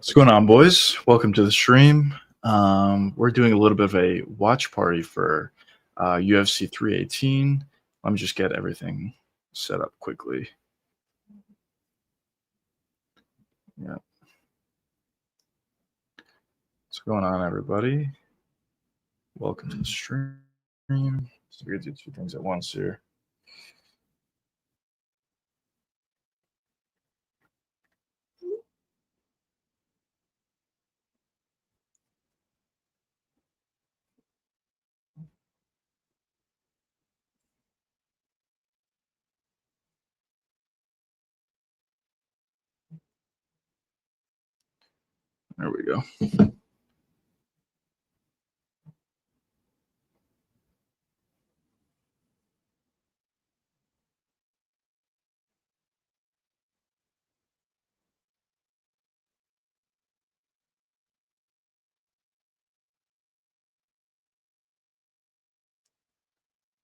What's going on, boys? Welcome to the stream. We're doing a little bit of a watch party for UFC 318. Let me just get everything set up quickly. Yeah. What's going on, everybody? Welcome to the stream. So we're going to do two things at once here. There we go.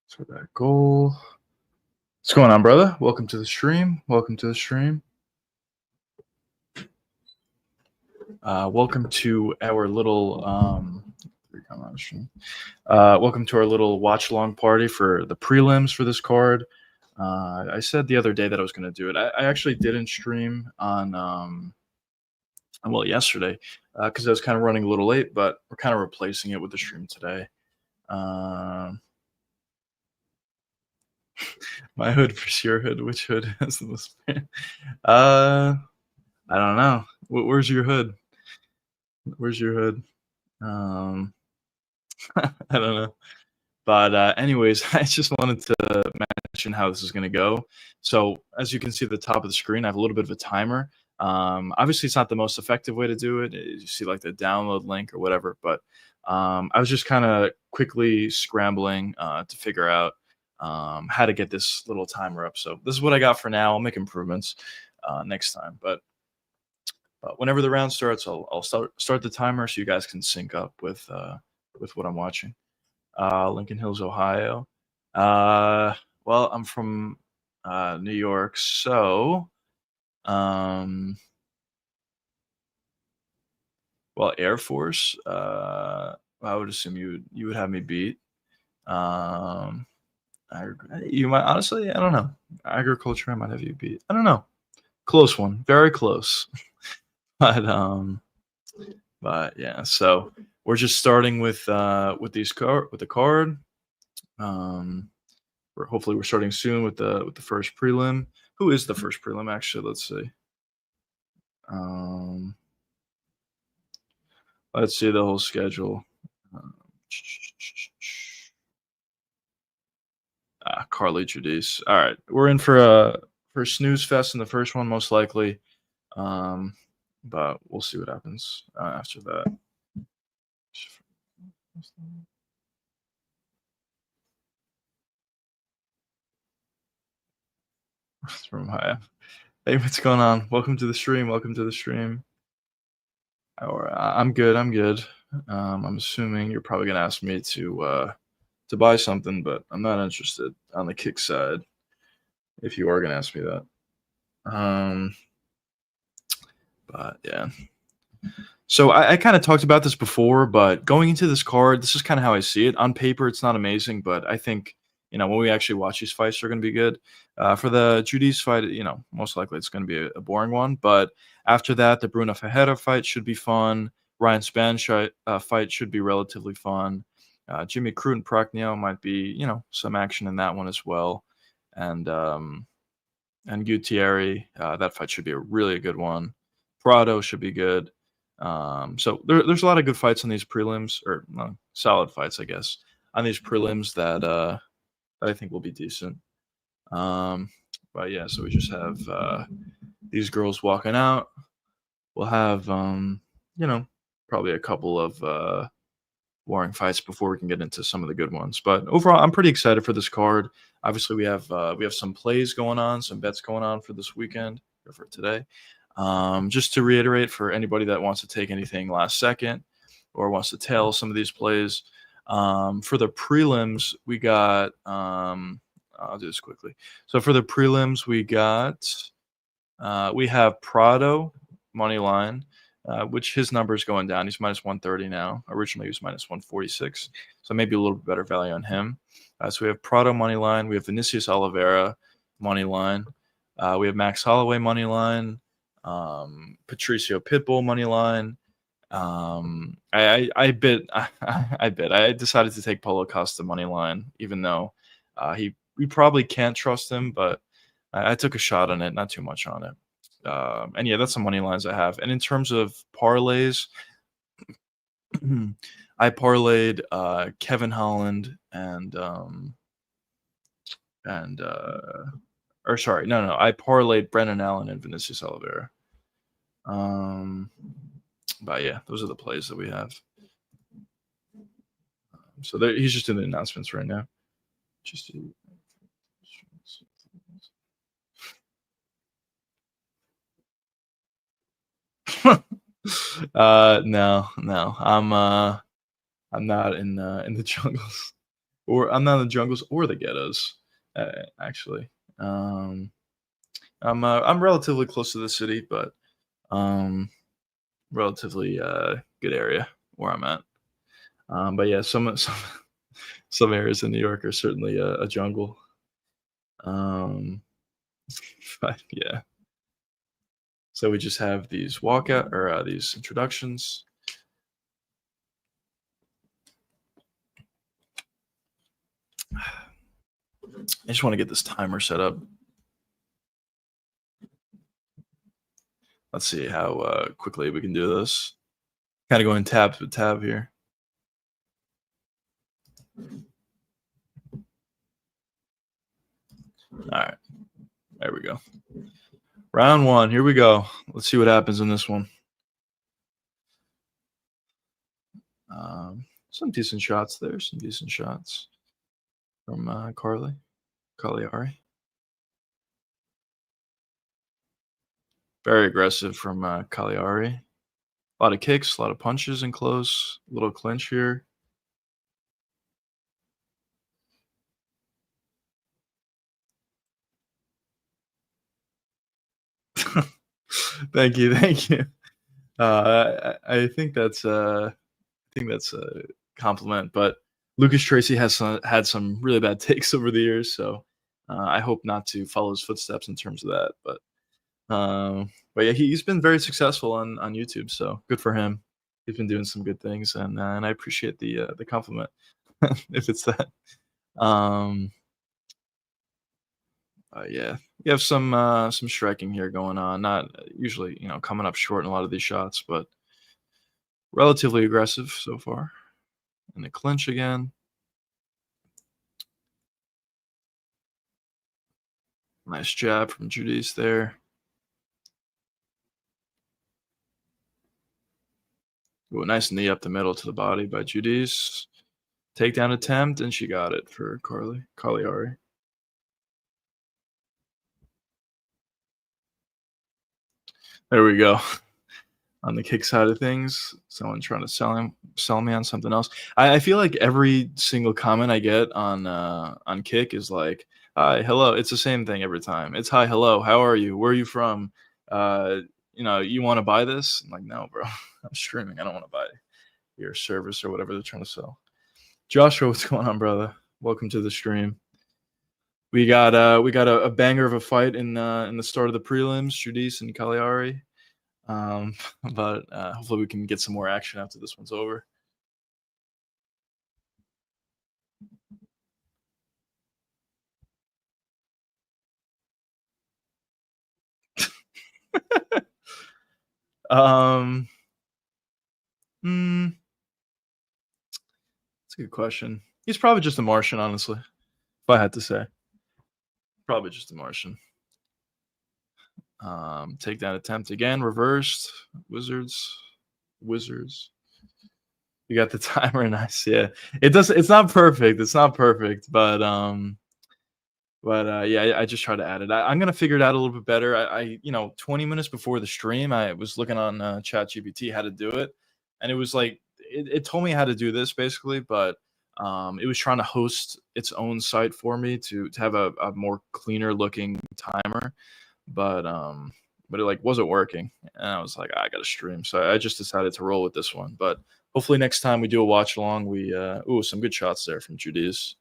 So that goal. What's going on, brother? Welcome to the stream. Welcome to the stream. Welcome to our little welcome to our little watch along party for the prelims for this card. I said the other day that I was going to do it. I actually didn't stream on yesterday because I was kind of running a little late, but we're kind of replacing it with the stream today. My hood versus your hood. Which hood has the most? I don't know. Where's your hood? Where's your hood? I don't know. But anyways, I just wanted to mention how this is going to go. So as you can see at the top of the screen, I have a little bit of a timer. Obviously, it's not the most effective way to do it. You see like the download link or whatever. But I was just kind of quickly scrambling to figure out how to get this little timer up. So this is what I got for now. I'll make improvements next time. But whenever the round starts, I'll start the timer so you guys can sync up with what I'm watching. Lincoln Hills, Ohio. Well, I'm from New York, so well, Air Force. I would assume you would have me beat. You might honestly, I don't know. Agriculture, I might have you beat. I don't know. Close one, very close. but yeah, so we're just starting with the card. Hopefully we're starting soon with the first prelim. Who is the first prelim? Actually, let's see. Let's see the whole schedule. Carly Judice. All right, we're in for snooze fest in the first one, most likely. But we'll see what happens after that. From Ohio. Hey, what's going on? Welcome to the stream. Welcome to the stream. I'm good. I'm good. I'm assuming you're probably gonna ask me to buy something, but I'm not interested on the kick side. If you are gonna ask me that, but yeah. So I kind of talked about this before, but going into this card, this is kind of how I see it. On paper, it's not amazing, but I think when we actually watch these fights, they're going to be good. For the Judice fight, most likely it's going to be a boring one. But after that, the Bruno Ferreira fight should be fun. Ryan Spann fight should be relatively fun. Jimmy Crute and Prochnio might be, some action in that one as well. And Gutierrez, that fight should be a really good one. Prado should be good. So there's a lot of good fights on these prelims, or solid fights, I guess, on these prelims that I think will be decent. But yeah, so we just have these girls walking out. We'll have probably a couple of boring fights before we can get into some of the good ones. But overall, I'm pretty excited for this card. Obviously, we have some plays going on, some bets going on for this weekend or for today. Just to reiterate, for anybody that wants to take anything last second or wants to tail some of these plays, for the prelims, we got I'll do this quickly. So for the prelims, we have Prado money line, which his number is going down. He's minus 130 now. Originally, he was minus 146. So maybe a little bit better value on him. So we have Prado money line. We have Vinicius Oliveira money line. We have Max Holloway money line. Patricio Pitbull money line. I bid. I bid. I decided to take Paulo Costa money line, even though we probably can't trust him, but I took a shot on it, not too much on it. And yeah, that's some money lines I have. And in terms of parlays, I parlayed Kevin Holland and or sorry, no, I parlayed Brennan Allen and Vinicius Oliveira. But yeah, those are the plays that we have. So he's just doing the announcements right now. Just no. I'm not in the jungles, or I'm not in the jungles or the ghettos. Actually, I'm relatively close to the city, but relatively good area where I'm at. But yeah, some areas in New York are certainly a jungle. But yeah, so we just have these walkout or these introductions. I just want to get this timer set up. Let's see how quickly we can do this. Kind of going tab to tab here. All right, there we go. Round one, here we go. Let's see what happens in this one. Some decent shots there. Some decent shots from Cagliari. Very aggressive from Cagliari. A lot of kicks, a lot of punches in close. A little clinch here. Thank you. I think that's a compliment. But Lucas Tracy has had some really bad takes over the years, so I hope not to follow his footsteps in terms of that. But yeah, he's been very successful on YouTube, so good for him. He's been doing some good things, and I appreciate the compliment if it's that. Yeah, we have some striking here going on. Not usually, coming up short in a lot of these shots, but relatively aggressive so far. And the clinch again. Nice jab from Judice there. Ooh, nice knee up the middle to the body by Judice. Takedown attempt, and she got it for Cagliari. There we go. On the kick side of things, someone trying to sell me on something else. I feel like every single comment I get on kick is like, "Hi, hello." It's the same thing every time. It's "Hi, hello. How are you? Where are you from? You want to buy this?" I'm like, "No, bro. I'm streaming. I don't want to buy your service or whatever they're trying to sell." Joshua, what's going on, brother? Welcome to the stream. We got a banger of a fight in the start of the prelims, Judice and Cagliari. But hopefully we can get some more action after this one's over. That's a good question. He's probably just a Martian, honestly. If I had to say, probably just a Martian. Takedown attempt again, reversed. Wizards. You got the timer, nice. Yeah, it's not perfect. But yeah, I just try to add it. I'm gonna figure it out a little bit better. I 20 minutes before the stream, I was looking on ChatGPT how to do it, and it was like it told me how to do this basically, but it was trying to host its own site for me to have a more cleaner looking timer. But but it like wasn't working, and I was like, I gotta stream. So I just decided to roll with this one. But hopefully next time we do a watch along, we some good shots there from Judy's.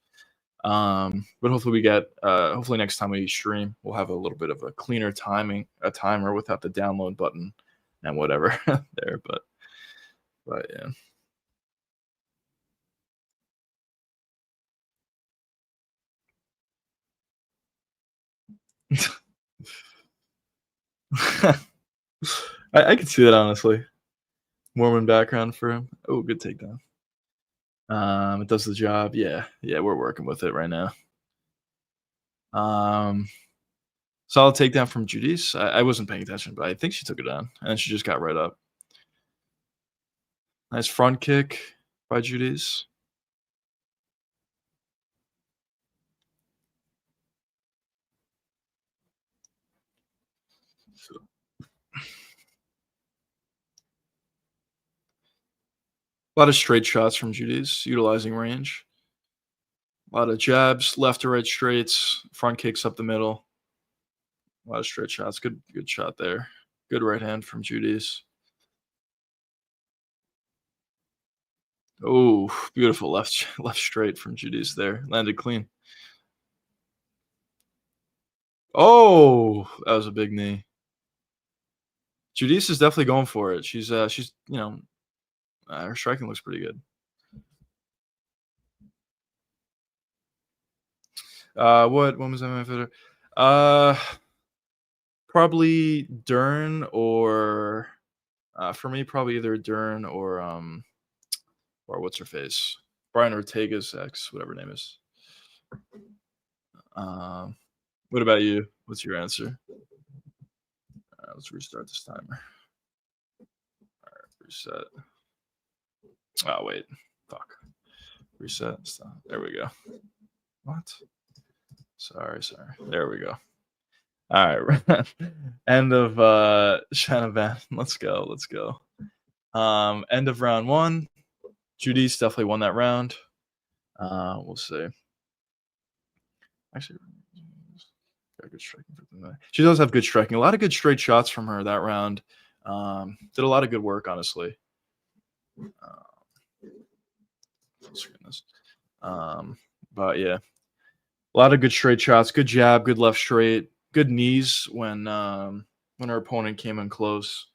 But hopefully we get hopefully next time we stream, we'll have a little bit of a cleaner a timer without the download button and whatever there. But yeah. I could see that honestly. Mormon background for him. Oh, good takedown. It does the job. Yeah, yeah, we're working with it right now. Um, Solid takedown from Judice. I wasn't paying attention, but I think she took it down, and then she just got right up. Nice front kick by Judice. A lot of straight shots from Judice, utilizing range. A lot of jabs, left to right straights, front kicks up the middle. A lot of straight shots. Good shot there. Good right hand from Judice. Oh, beautiful left straight from Judice there. Landed clean. Oh, that was a big knee. Judice is definitely going for it. She's her striking looks pretty good. What when was I my fitter? Uh, Probably Dern or for me probably either Dern or what's her face, Brian Ortega's ex, whatever her name is. Um, what about you? What's your answer? Let's restart this timer. Reset. Oh wait, fuck. Reset. Stop. There we go. What? Sorry. There we go. All right. End of Shannon Van. Let's go. End of round one. Judy's definitely won that round. We'll see. Actually, got good striking for them. She does have good striking. A lot of good straight shots from her that round. Did a lot of good work, honestly. Goodness. But yeah, a lot of good straight shots. Good jab. Good left straight. Good knees when her opponent came in close,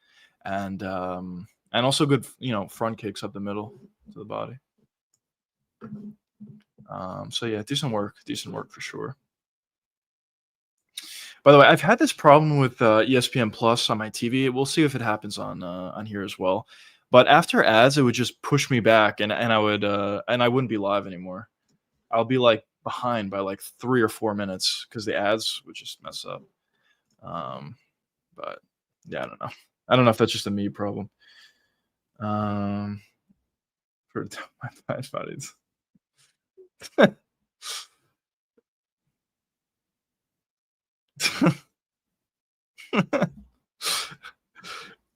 and also good front kicks up the middle to the body. So yeah, decent work for sure. By the way, I've had this problem with ESPN Plus on my TV. We'll see if it happens on here as well. But after ads, it would just push me back, and I wouldn't be live anymore. I'll be like behind by like 3 or 4 minutes because the ads would just mess up. But yeah, I don't know. I don't know if that's just a me problem. For my five bodies.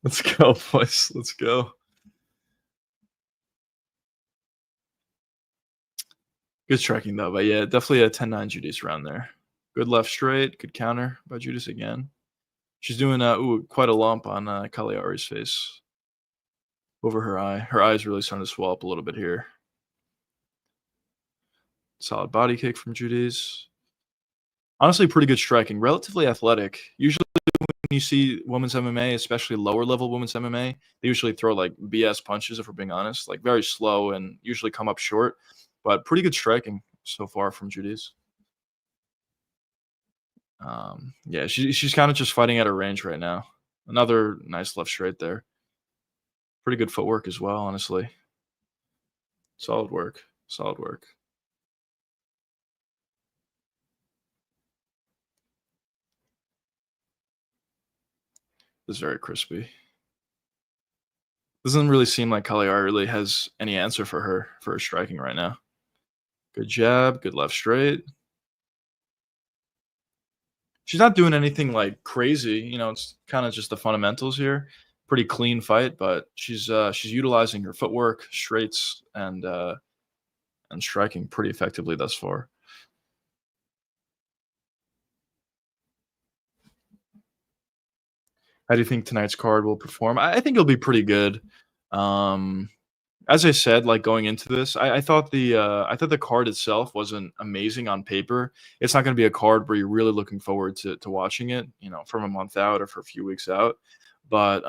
Let's go, boys. Let's go. Good striking though, but yeah, definitely a 10-9 Judas round there. Good left straight, good counter by Judas again. She's doing quite a lump on Cagliari's face over her eye. Her eye's really starting to swell up a little bit here. Solid body kick from Judas. Honestly, pretty good striking. Relatively athletic. Usually when you see women's MMA, especially lower level women's MMA, they usually throw like BS punches, if we're being honest, like very slow and usually come up short. But pretty good striking so far from Judas. Yeah, she's kind of just fighting at her range right now. Another nice left straight there. Pretty good footwork as well, honestly. Solid work. Solid work. This is very crispy. Doesn't really seem like Cagliari really has any answer for her striking right now. Good jab, good left straight. She's not doing anything like crazy, it's kind of just the fundamentals here. Pretty clean fight, but she's utilizing her footwork, straights, and striking pretty effectively thus far. How do you think tonight's card will perform? I think it'll be pretty good. Um, as I said, like going into this, I thought the card itself wasn't amazing on paper. It's not going to be a card where you're really looking forward to watching it, from a month out or for a few weeks out. But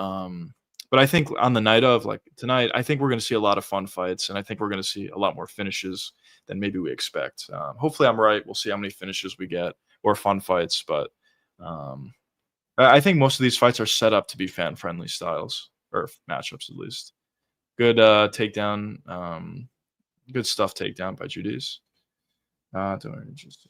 but I think on the night of like tonight, I think we're going to see a lot of fun fights, and I think we're going to see a lot more finishes than maybe we expect. Hopefully, I'm right. We'll see how many finishes we get or fun fights, but um, I think most of these fights are set up to be fan friendly styles or matchups at least. Good takedown, good stuff takedown by Judice. Don't worry, just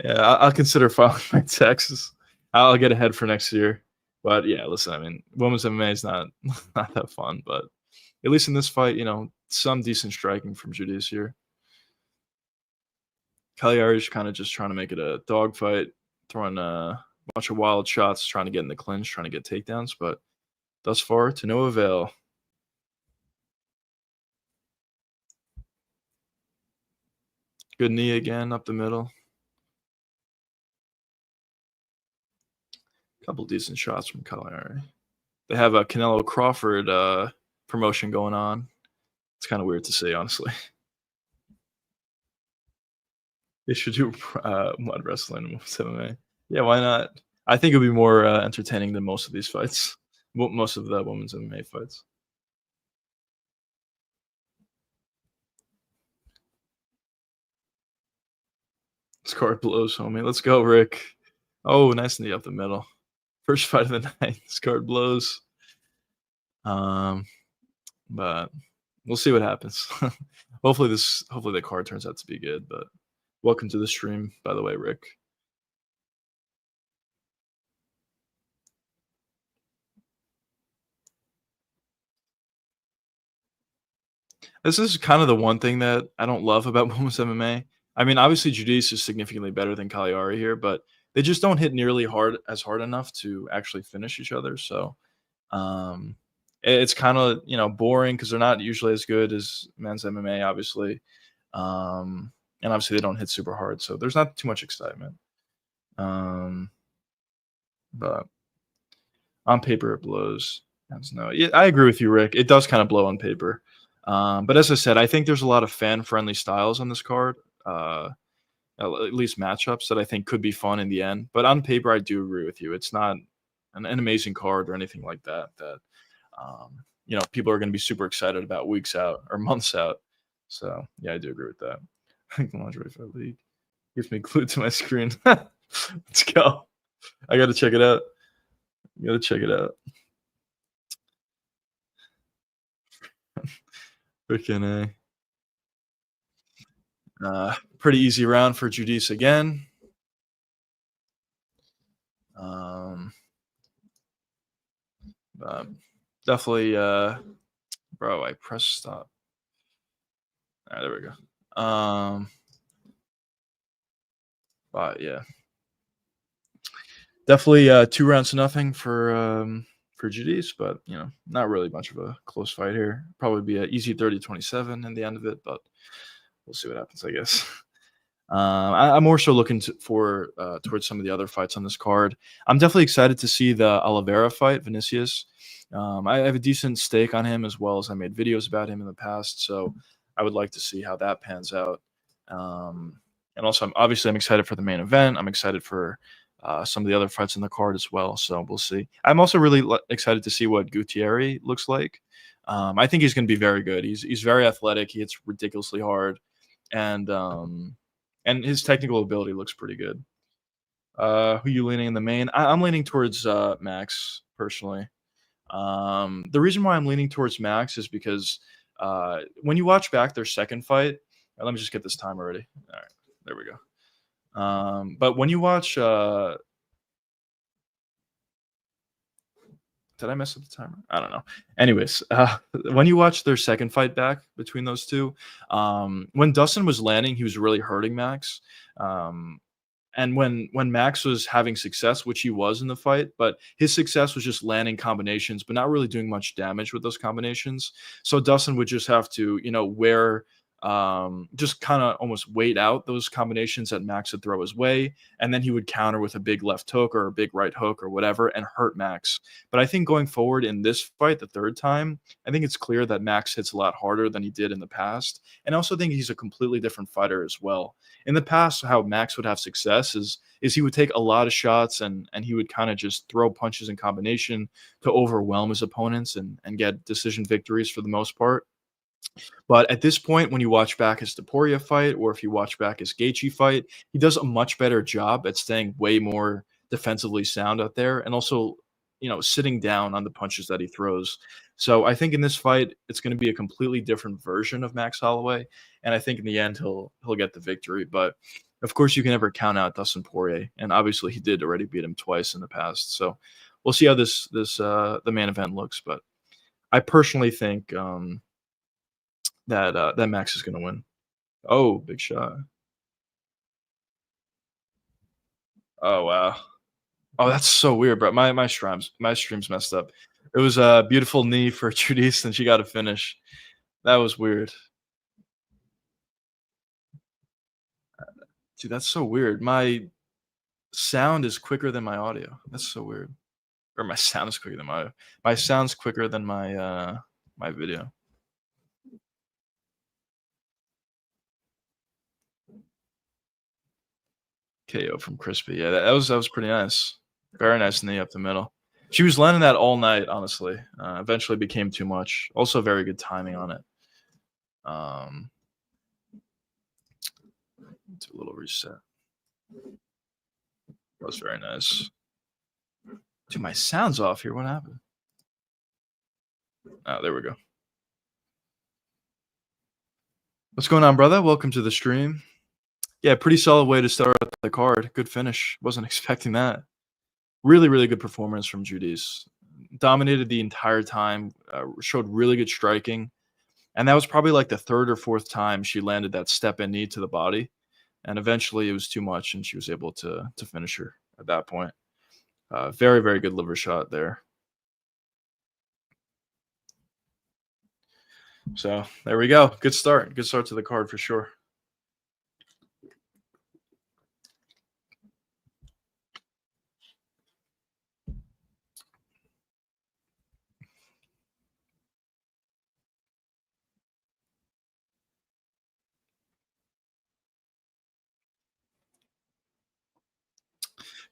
yeah, I'll consider filing my taxes. I'll get ahead for next year. But yeah, listen, I mean, women's MMA is not not that fun, but at least in this fight, some decent striking from Judice here. Cagliari's kind of just trying to make it a dogfight, throwing a bunch of wild shots, trying to get in the clinch, trying to get takedowns, but thus far to no avail. Good knee again up the middle. Couple decent shots from Cagliari. They have a Canelo Crawford promotion going on. It's kind of weird to say, honestly. They should do mud wrestling and MMA. Yeah, why not? I think it'd be more entertaining than most of these fights. Most of the women's MMA fights. Scar blows, homie. Let's go, Rick. Oh, nice knee up the middle. First fight of the night. Scar blows. Um, but we'll see what happens. Hopefully the card turns out to be good. But welcome to the stream, by the way, Rick. This is kind of the one thing that I don't love about women's MMA. I mean, obviously Judice is significantly better than Cagliari here, but they just don't hit nearly hard enough to actually finish each other. So um, it's kind of boring because they're not usually as good as men's MMA, obviously, and obviously they don't hit super hard, so there's not too much excitement. Um, but on paper, it blows. No, yeah, I agree with you, Rick. It does kind of blow on paper. But as I said, I think there's a lot of fan-friendly styles on this card, at least matchups that I think could be fun in the end. But on paper, I do agree with you. It's not an amazing card or anything like that. People are going to be super excited about weeks out or months out. So yeah, I do agree with that. I think the lingerie fight league keeps me glued to my screen. Let's go. I got to check it out. You got to check it out. Freaking A. Pretty easy round for Judice again. Definitely, bro. I pressed stop. All right, there we go. But yeah, definitely 2 rounds to nothing for Judice, but not really much of a close fight here. Probably be an easy 30-27 in the end of it, but we'll see what happens, I guess. I'm more so looking for towards some of the other fights on this card. I'm definitely excited to see the Oliveira fight, Vinicius. I have a decent stake on him as well as I made videos about him in the past, so I would like to see how that pans out. And also, I'm excited for the main event. I'm excited for some of the other fights in the card as well. So we'll see. I'm also really excited to see what Gutierrez looks like. I think he's going to be very good. He's very athletic. He hits ridiculously hard, and his technical ability looks pretty good. Who you leaning in the main? I'm leaning towards Max personally. The reason why I'm leaning towards Max is because when you watch back their second fight, let me just get this time already. All right, there we go. But when you watch, did I mess up the timer? I don't know. Anyways, when you watch their second fight back between those two, when Dustin was landing, he was really hurting Max. And when Max was having success, which he was in the fight, but his success was just landing combinations, but not really doing much damage with those combinations. So Dustin would just have to, wear just kind of almost wait out those combinations that Max would throw his way, and then he would counter with a big left hook or a big right hook or whatever and hurt Max. But I think going forward in this fight, the third time, I think it's clear that Max hits a lot harder than he did in the past, and I also think he's a completely different fighter as well. In the past, how Max would have success is he would take a lot of shots and he would kind of just throw punches in combination to overwhelm his opponents and get decision victories for the most part. But at this point, when you watch back his Topuria fight, or if you watch back his Gaethje fight, he does a much better job at staying way more defensively sound out there, and also, sitting down on the punches that he throws. So I think in this fight, it's going to be a completely different version of Max Holloway, and I think in the end he'll get the victory. But of course, you can never count out Dustin Poirier, and obviously he did already beat him twice in the past. So we'll see how this the main event looks. But I personally think. That Max is gonna win. Oh, big shot. Oh, wow. Oh, that's so weird, bro. My stream's messed up. It was a beautiful knee for Trudis, and she got a finish. That was weird. Dude, that's so weird. My sound is quicker than my audio. That's so weird. Or my sound is quicker than my sound's quicker than my video. KO from Crispy. Yeah, that was pretty nice. Very nice knee up the middle. She was landing that all night, honestly. Eventually became too much. Also, very good timing on it. Um, do a little reset. That was very nice. Dude, my sound's off here. What happened? Oh, there we go. What's going on, brother? Welcome to the stream. Yeah, pretty solid way to start the card. Good finish. Wasn't expecting that. Really, really good performance from Judice. Dominated the entire time. Showed really good striking, and that was probably like the third or fourth time she landed that step in knee to the body, and eventually it was too much, and she was able to finish her at that point. Very, very good liver shot there. So there we go. Good start. Good start to the card for sure.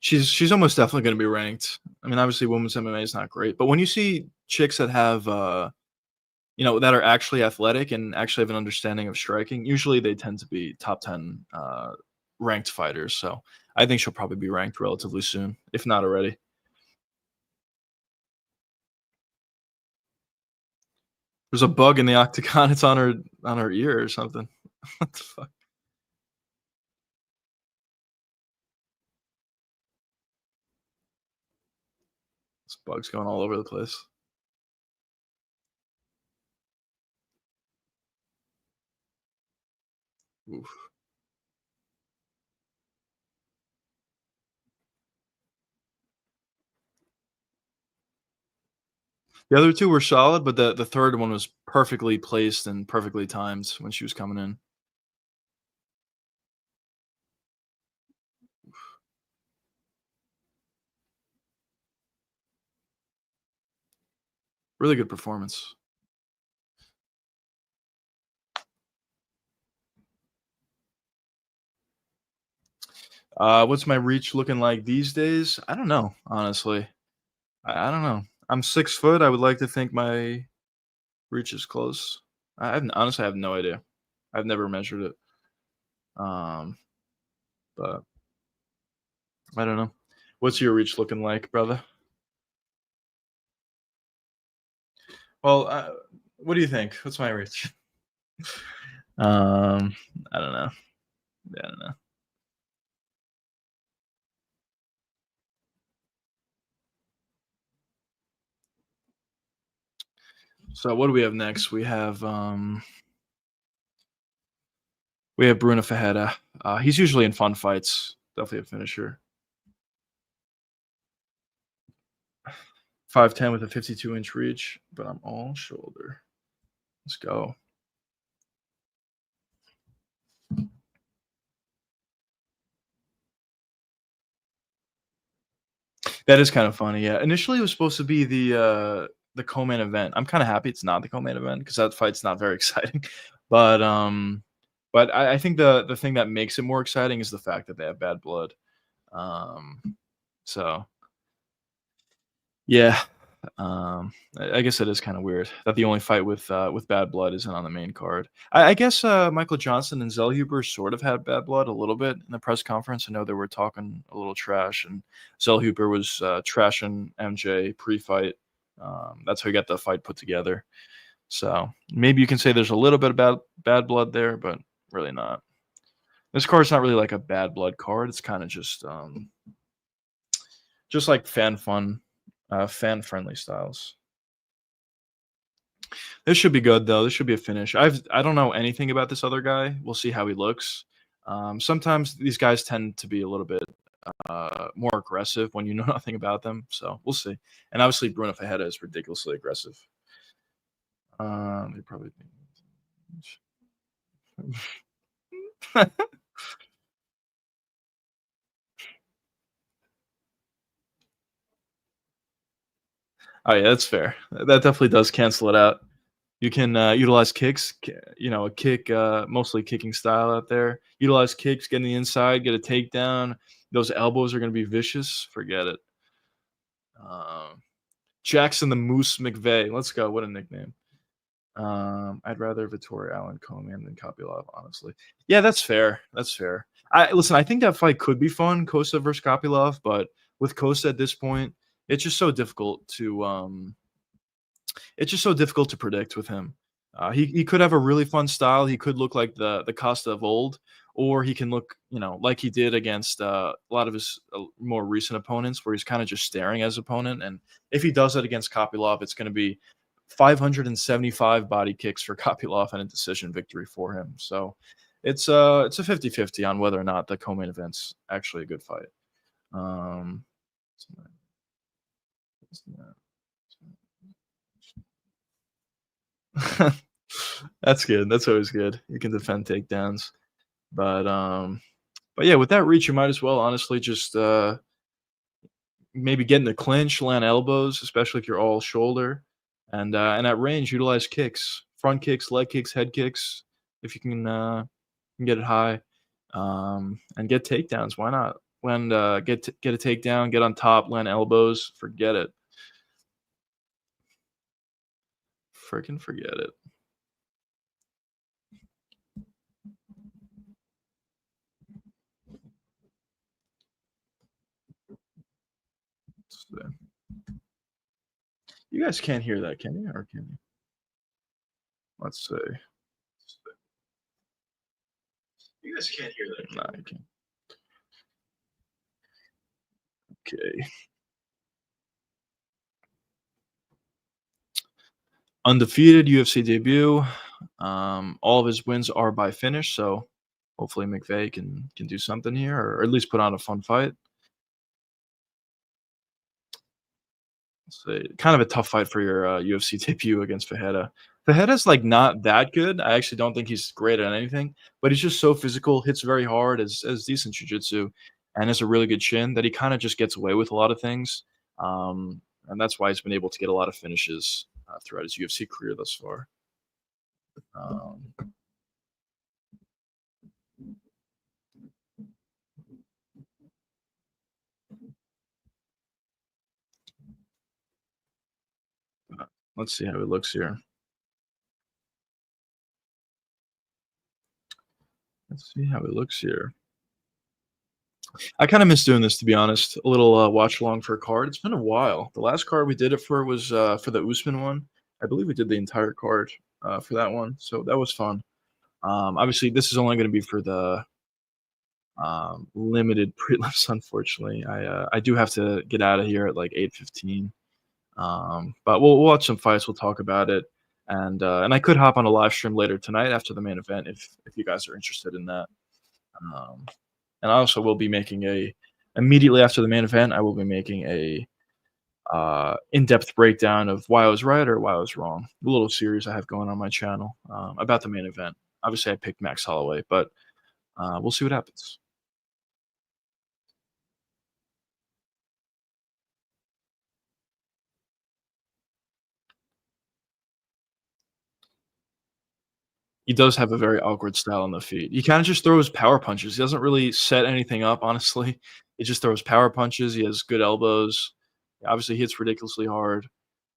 She's almost definitely going to be ranked. I mean, obviously, women's MMA is not great, but when you see chicks that have that are actually athletic and actually have an understanding of striking, usually they tend to be top 10 ranked fighters. So I think she'll probably be ranked relatively soon, if not already. There's a bug in the octagon. It's on her ear or something. What the fuck? This bug's going all over the place. Oof. The other two were solid, but the third one was perfectly placed and perfectly timed when she was coming in. Really good performance. What's my reach looking like these days? I don't know, honestly. I don't know. I'm 6 foot. I would like to think my reach is close. Honestly, I have no idea. I've never measured it. Um, but I don't know. What's your reach looking like, brother? Well, what do you think? What's my reach? Um, I don't know. Yeah, I don't know. So what do we have next? We have Bruno Fajeda. He's usually in fun fights. Definitely a finisher. 5'10" with a 52-inch reach, but I'm all shoulder. Let's go. That is kind of funny, yeah. Initially, it was supposed to be the co-main event. I'm kinda happy it's not the co-main event because that fight's not very exciting. But, I think the thing that makes it more exciting is the fact that they have bad blood. Um, so, yeah, I guess it is kinda weird that the only fight with bad blood isn't on the main card. I guess, Michael Johnson and Zellhuber sort of had bad blood a little bit in the press conference. I know they were talking a little trash, and Zellhuber was, trashing MJ pre-fight. That's how he got the fight put together. So, maybe you can say there's a little bit of bad blood there, but really not. This card's not really like a bad blood card. It's kinda just like fan-friendly styles. This should be good though. This should be a finish. I don't know anything about this other guy. We'll see how he looks. Sometimes these guys tend to be a little bit more aggressive when you know nothing about them. So we'll see. And obviously Bruno Fajeda is ridiculously aggressive. They probably. Oh yeah, that's fair. That definitely does cancel it out. You can, utilize kicks, a kick, mostly kicking style out there. Utilize kicks, get in the inside, get a takedown. Those elbows are gonna be vicious. Forget it. Um, Jackson the Moose McVeigh. Let's go. What a nickname. I'd rather Vittorio Allen Coleman than Kopylov, honestly. Yeah, that's fair. That's fair. I think that fight could be fun, Costa versus Kopylov, but with Costa at this point, it's just so difficult to predict with him. He could have a really fun style. He could look like the Costa of old, or he can look, like he did against a lot of his more recent opponents, where he's kind of just staring at his opponent. And if he does that against Kopylov, it's going to be 575 body kicks for Kopylov and a decision victory for him. So it's a 50-50 on whether or not the co-main event's actually a good fight. Um, That's good. That's always good. You can defend takedowns. But but yeah, with that reach, you might as well honestly just maybe get in the clinch, land elbows, especially if you're all shoulder, and at range, utilize kicks, front kicks, leg kicks, head kicks, if you can get it high, and get takedowns. Why not? When get a takedown, get on top, land elbows. Forget it. Freaking forget it. So, you guys can't hear that, can you? Or can you? Let's see. You guys can't hear that. No, you can't. Okay. Undefeated UFC debut. All of his wins are by finish, so hopefully McVeigh can do something here, or at least put on a fun fight. So kind of a tough fight for your UFC debut against Fajeda. Fajeda's like not that good. I actually don't think he's great at anything, but he's just so physical, hits very hard, as decent jiu-jitsu, and has a really good chin that he kind of just gets away with a lot of things. And that's why he's been able to get a lot of finishes throughout his UFC career thus far. Um, let's see how he looks here. Let's see how he looks here. I kinda miss doing this, to be honest. A little, watch along for a card. It's been a while. The last card we did it for was, for the Usman one. I believe we did the entire card, for that one, so that was fun. Obviously, this is only gonna be for the, limited prelims, unfortunately. I do have to get out of here at, like, 8:15, but we'll watch some fights, we'll talk about it, and I could hop on a live stream later tonight after the main event if you guys are interested in that. Um and I also will be making a immediately after the main event, I will be making a in-depth breakdown of why I was right or why I was wrong. A little series I have going on my channel about the main event. Obviously, I picked Max Holloway, but we'll see what happens. He does have a very awkward style on the feet. He kinda just throws power punches. He doesn't really set anything up, honestly. He just throws power punches. He has good elbows. Obviously, he hits ridiculously hard.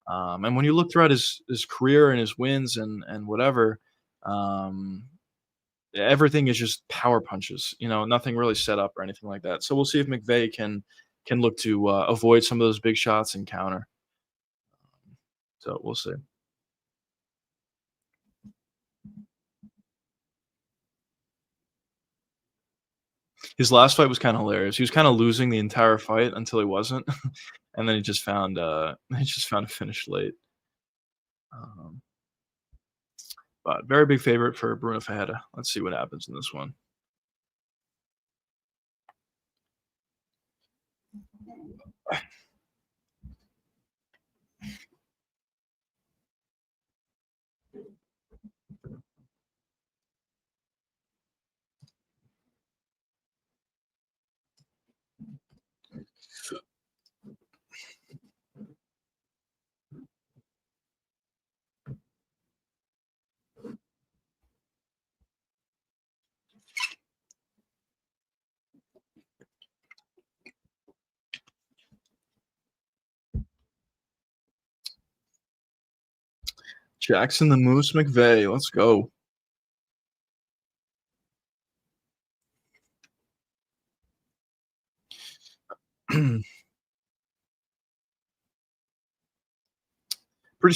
And when you look throughout his career and his wins and whatever, um, everything is just power punches, nothing really set up or anything like that. So we'll see if McVay can look to, avoid some of those big shots and counter. So we'll see. His last fight was kinda hilarious. He was kinda losing the entire fight until he wasn't, and then he just found, he just found a finish late. Um, but very big favorite for Bruno Ferreira. Let's see what happens in this one. Jackson the Moose McVeigh, let's go. Pretty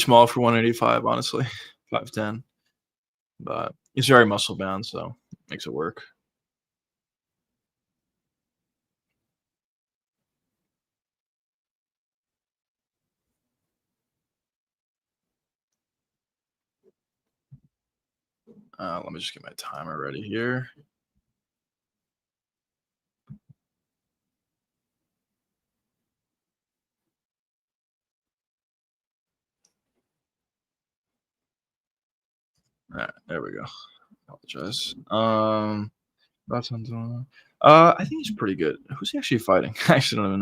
small for 185, honestly, 5'10", but he's very muscle bound, so makes it work. Let me just get my timer ready here. Alright, there we go. Apologize. Thoughts on I think he's pretty good. Who's he actually fighting? I actually don't even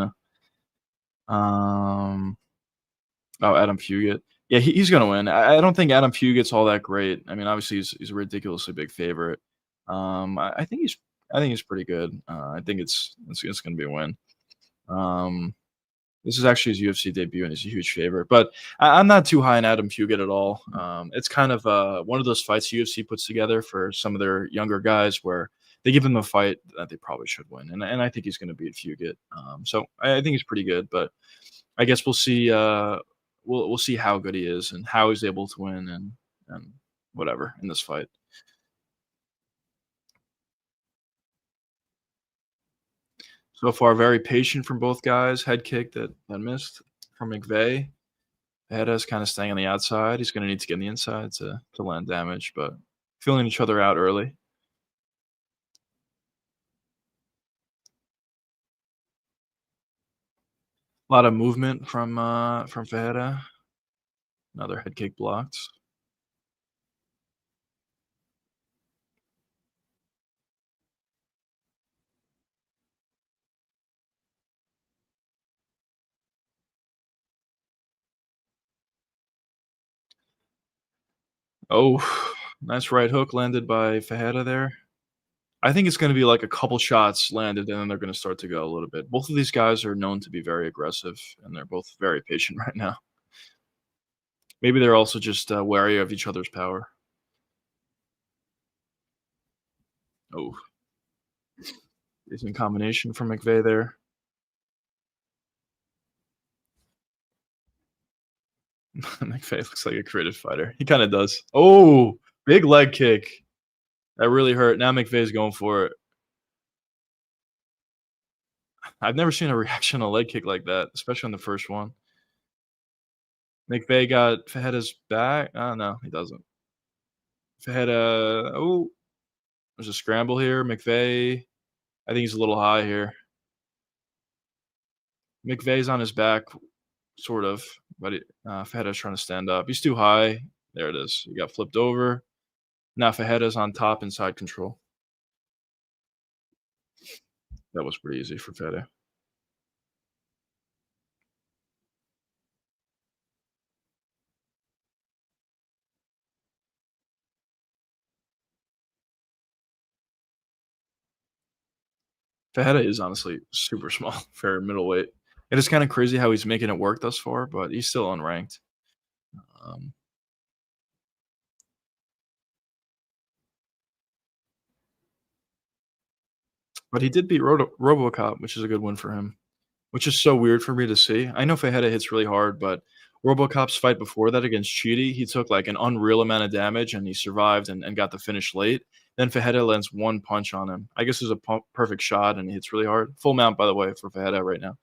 know. Um, oh, Adam Fugit. Yeah, he's gonna win. I don't think Adam Fugit's all that great. I mean, obviously he's a ridiculously big favorite. I think he's pretty good. I think it's gonna be a win. Um, this is actually his UFC debut, and he's a huge favorite. But I'm not too high on Adam Fugit at all. It's kind of one of those fights UFC puts together for some of their younger guys where they give him a fight that they probably should win, and I think he's going to beat Fugit. So I think he's pretty good, but I guess we'll see. We'll see how good he is and how he's able to win and whatever in this fight. So far, very patient from both guys. Head kick that missed from McVeigh. Heada's kinda staying on the outside. He's gonna need to get on the inside to land damage, but feeling each other out early. A lot of movement from Fajeda. Another head kick blocked. Oh, nice right hook landed by Fajeda there. I think it's gonna be like a couple shots landed, and then they're gonna start to go a little bit. Both of these guys are known to be very aggressive, and they're both very patient right now. Maybe they're also just, wary of each other's power. Oh, decent combination from McVeigh there. McVay looks like a creative fighter. He kinda does. Oh, big leg kick. That really hurt. Now McVay's going for it. I've never seen a reaction on a leg kick like that, especially on the first one. McVay got Fajeda's back. Oh, no, he doesn't. Fajeda oh, there's a scramble here. McVay, I think he's a little high here. McVay's on his back, sort of, but Fajeda's trying to stand up. He's too high. There it is. He got flipped over. Now Fajeda's on top inside control. That was pretty easy for Fajeda. Fajeda is honestly super small for middleweight. It is kinda crazy how he's making it work thus far, but he's still unranked. Um, but he did beat RoboCop, which is a good win for him, which is so weird for me to see. I know Fajeda hits really hard, but RoboCop's fight before that against Chidi, he took, like, an unreal amount of damage, and he survived and got the finish late. Then Fajeda lands 1 punch on him. I guess it was a perfect shot, and he hits really hard. Full mount, by the way, for Fajeda right now.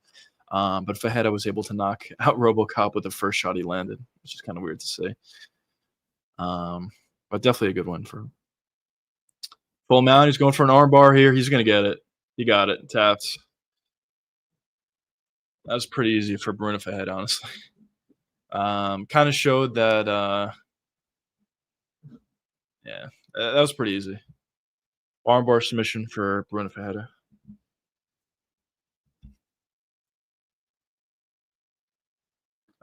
But Fajeda was able to knock out RoboCop with the first shot he landed, which is kinda weird to see. Um, but definitely a good one for him. Full mount, he's going for an arm bar here, he's gonna get it. He got it, tapped. That was pretty easy for Bruno Fajeda, honestly. Kinda showed that, yeah, that was pretty easy. Arm bar submission for Bruno Fajeda.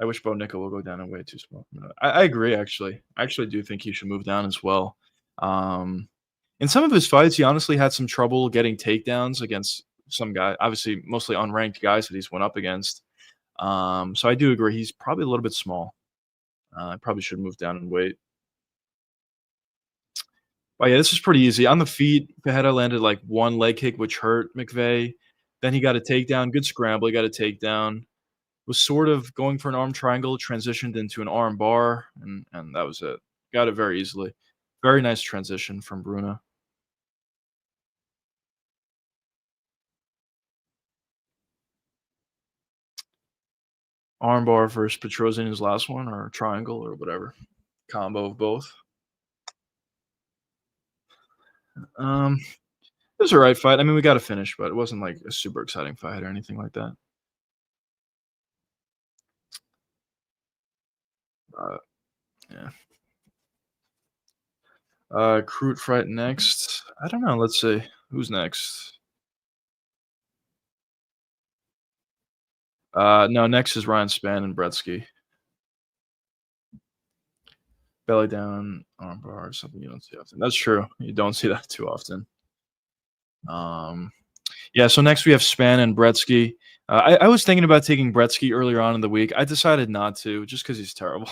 I wish Bo Nickel will go down in weight too small. I agree, actually. I actually do think he should move down as well. Um, in some of his fights, he honestly had some trouble getting takedowns against some guy, obviously mostly unranked guys that he's went up against. So I do agree he's probably a little bit small. I probably should move down in weight. But yeah, this is pretty easy. On the feet, Fajeda landed like one leg kick, which hurt McVeigh. Then he got a takedown, good scramble. He got a takedown. Was sort of going for an arm triangle, transitioned into an arm bar, and that was it. Got it very easily. Very nice transition from Bruno. Arm bar versus Petrosian's last one, or triangle, or whatever. Combo of both. Um, it was a right fight. I mean, we got a finish, but it wasn't like a super exciting fight or anything like that. Uh, yeah. Crude fight next. I don't know. Let's see who's next. No, next is Ryan Spann and Bretsky. Belly down, armbar, something you don't see often. That's true. You don't see that too often. Um, yeah, so next we have Spann and Bretsky. I was thinking about taking Bretsky earlier on in the week. I decided not to, just because he's terrible,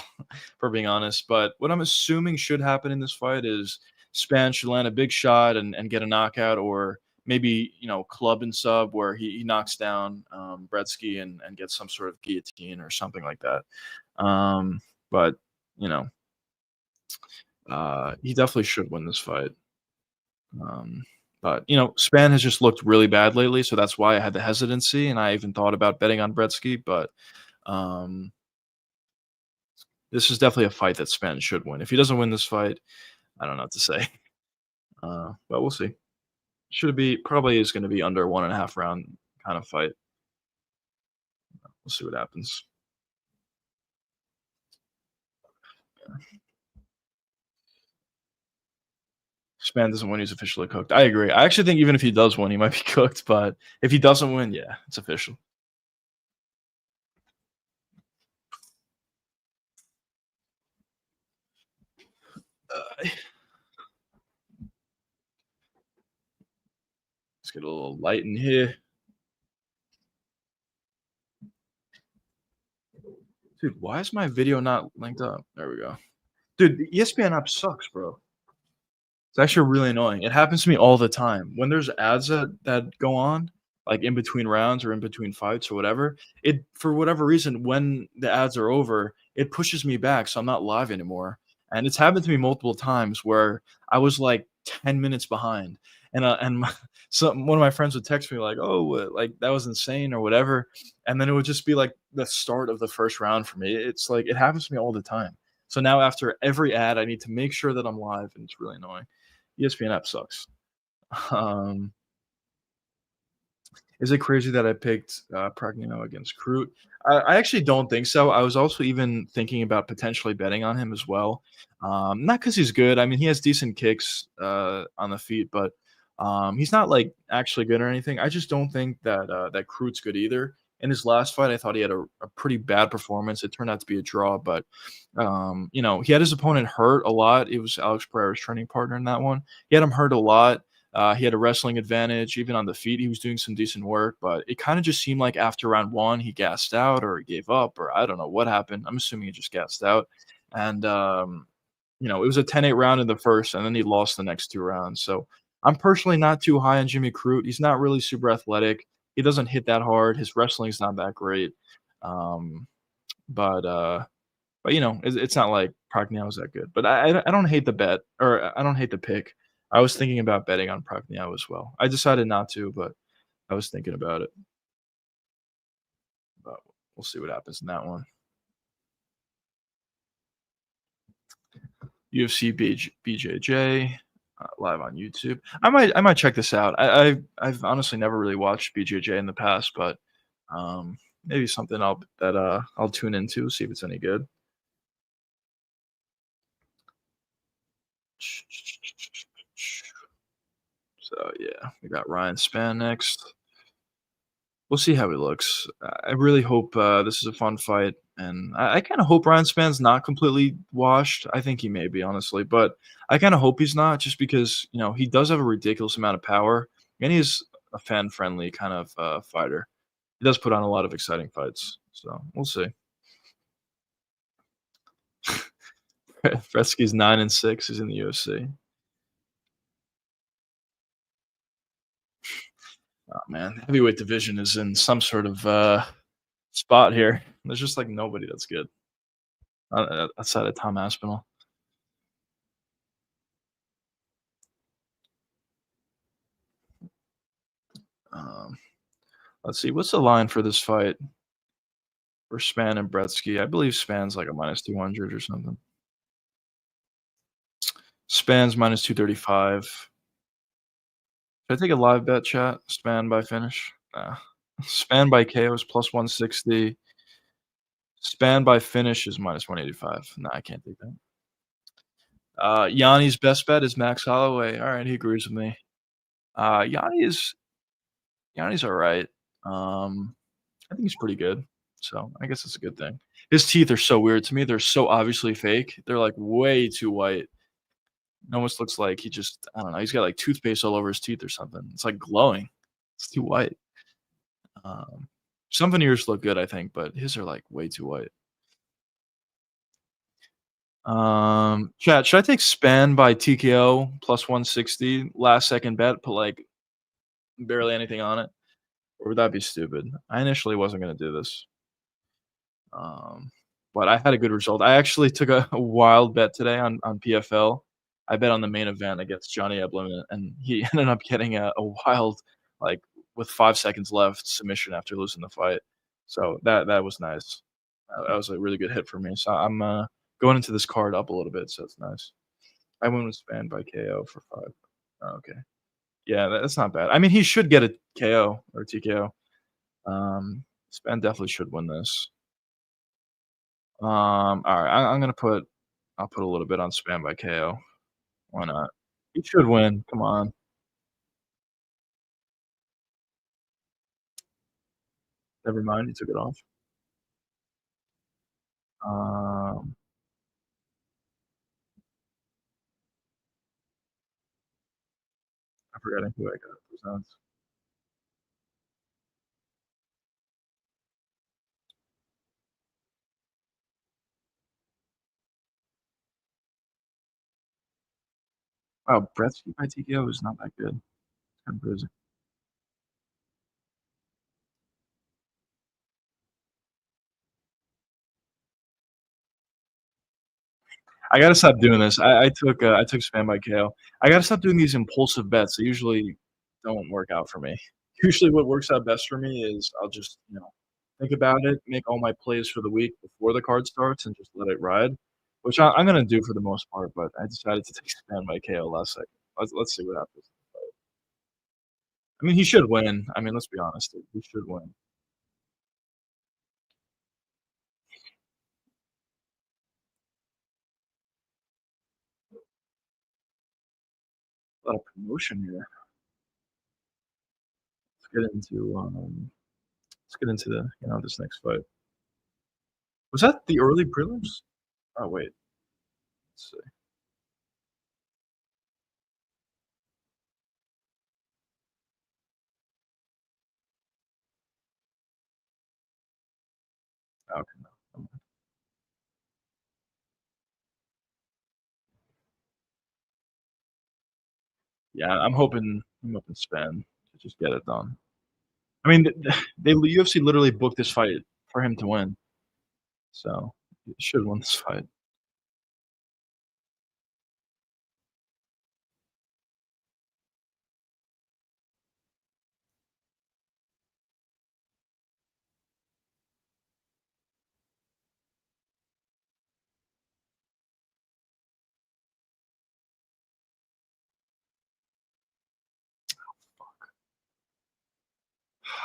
for being honest. But what I'm assuming should happen in this fight is Spann should land a big shot and get a knockout, or maybe club and sub where he knocks down Bretsky and gets some sort of guillotine or something like that. But you know, he definitely should win this fight. Um, but Span has just looked really bad lately, so that's why I had the hesitancy, and I even thought about betting on Bretsky. But um, this is definitely a fight that Span should win. If he doesn't win this fight, I don't know what to say. But we'll see. Should be probably is going to be under 1.5 round kind of fight. We'll see what happens. Span doesn't win, he's officially cooked. I agree. I actually think even if he does win, he might be cooked. But if he doesn't win, yeah, it's official. Let's get a little light in here. Dude, why is my video not linked up? There we go. Dude, the ESPN app sucks, bro. It's actually really annoying. It happens to me all the time. When there's ads that go on, like in between rounds or in between fights or whatever, it for whatever reason, when the ads are over, it pushes me back, so I'm not live anymore. And it's happened to me multiple times where I was like 10 minutes behind. And so one of my friends would text me like, "Oh, like that was insane" or whatever, and then it would just be like the start of the first round for me. It's like it happens to me all the time. So now after every ad, I need to make sure that I'm live, and it's really annoying. ESPN app sucks. Um, is it crazy that I picked Pragnino against Crute? I actually don't think so. I was also even thinking about potentially betting on him as well. Not because he's good. I mean, he has decent kicks on the feet, but he's not like actually good or anything. I just don't think that Crute's good either. In his last fight, I thought he had a pretty bad performance. It turned out to be a draw, but he had his opponent hurt a lot. It was Alex Pereira's training partner in that one. He had him hurt a lot. He had a wrestling advantage, even on the feet, he was doing some decent work, but it kinda just seemed like after round 1, he gassed out or he gave up or I don't know what happened. I'm assuming he just gassed out, and, it was a 10-8 round in the first, and then he lost the next 2 rounds, so I'm personally not too high on Jimmy Crute. He's not really super athletic. He doesn't hit that hard. His wrestling's not that great, um, but, uh it's not like Prachnio is that good, but I don't hate the bet, or I don't hate the pick. I was thinking about betting on Prachnio as well. I decided not to, but I was thinking about it, but we'll see what happens in that one. UFC BJJ, live on YouTube. I might check this out. I've honestly never really watched BJJ in the past, but, maybe something I'll tune into, see if it's any good. So, yeah, we got Ryan Spann next. We'll see how he looks. I really hope, this is a fun fight, and I kinda hope Ryan Spann's not completely washed. I think he may be, honestly, but I kinda hope he's not just because, he does have a ridiculous amount of power, and he's a fan-friendly kind of, fighter. He does put on a lot of exciting fights, so we'll see. Fretzky's 9-6, he's in the UFC. Oh, man, the heavyweight division is in some sort of, spot here. There's just, like, nobody that's good, outside of Tom Aspinall. Um, let's see, what's the line for this fight for Spann and Bretsky? I believe Spann's like a -200 or something. Spann's -235. Should I take a live bet, chat? Spann by finish? Nah. Spann by KO is +160. Spann by finish is -185. Nah, I can't take that. Yanni's best bet is Max Holloway. Alright, he agrees with me. Yanni is Yanni's alright. Um, I think he's pretty good, so I guess it's a good thing. His teeth are so weird to me, they're so obviously fake. They're, like, way too white. It almost looks like he just I don't know, he's got, like, toothpaste all over his teeth or something. It's, like, glowing. It's too white. Um, some veneers look good, I think, but his are, like, way too white. Chat, should I take Span by TKO +160, last second bet, put, like, barely anything on it? Or would that be stupid? I initially wasn't gonna do this. Um, but I had a good result. I actually took a wild bet today on PFL. I bet on the main event against Johnny Eblen, and he ended up getting a wild, like, with 5 seconds left, submission after losing the fight. So that was nice. That was a really good hit for me. So I'm, going into this card up a little bit, so it's nice. I went with Span by KO for 5. Oh, okay. Yeah, that's not bad. I mean, he should get a KO or TKO. Span definitely should win this. Alright, I'll put a little bit on Spam by KO. Why not? He should win, come on. Never mind, he took it off. Um, I'm forgetting who I got those odds. Wow, Bretsky by TKO is not that good. Kinda crazy. I gotta stop doing this. I took Spam by KO. I gotta stop doing these impulsive bets. They usually don't work out for me. Usually what works out best for me is I'll just, think about it, make all my plays for the week before the card starts and just let it ride, which I'm gonna do for the most part, but I decided to take Spam by KO last second. Let's see what happens. I mean, he should win. I mean, let's be honest, dude, he should win. A lot of promotion here. Let's get into this next fight. Was that the early prelims? Oh, wait, let's see. Okay, no. Yeah, I'm hoping Span to just get it done. I mean, they UFC literally booked this fight for him to win, so he should win this fight.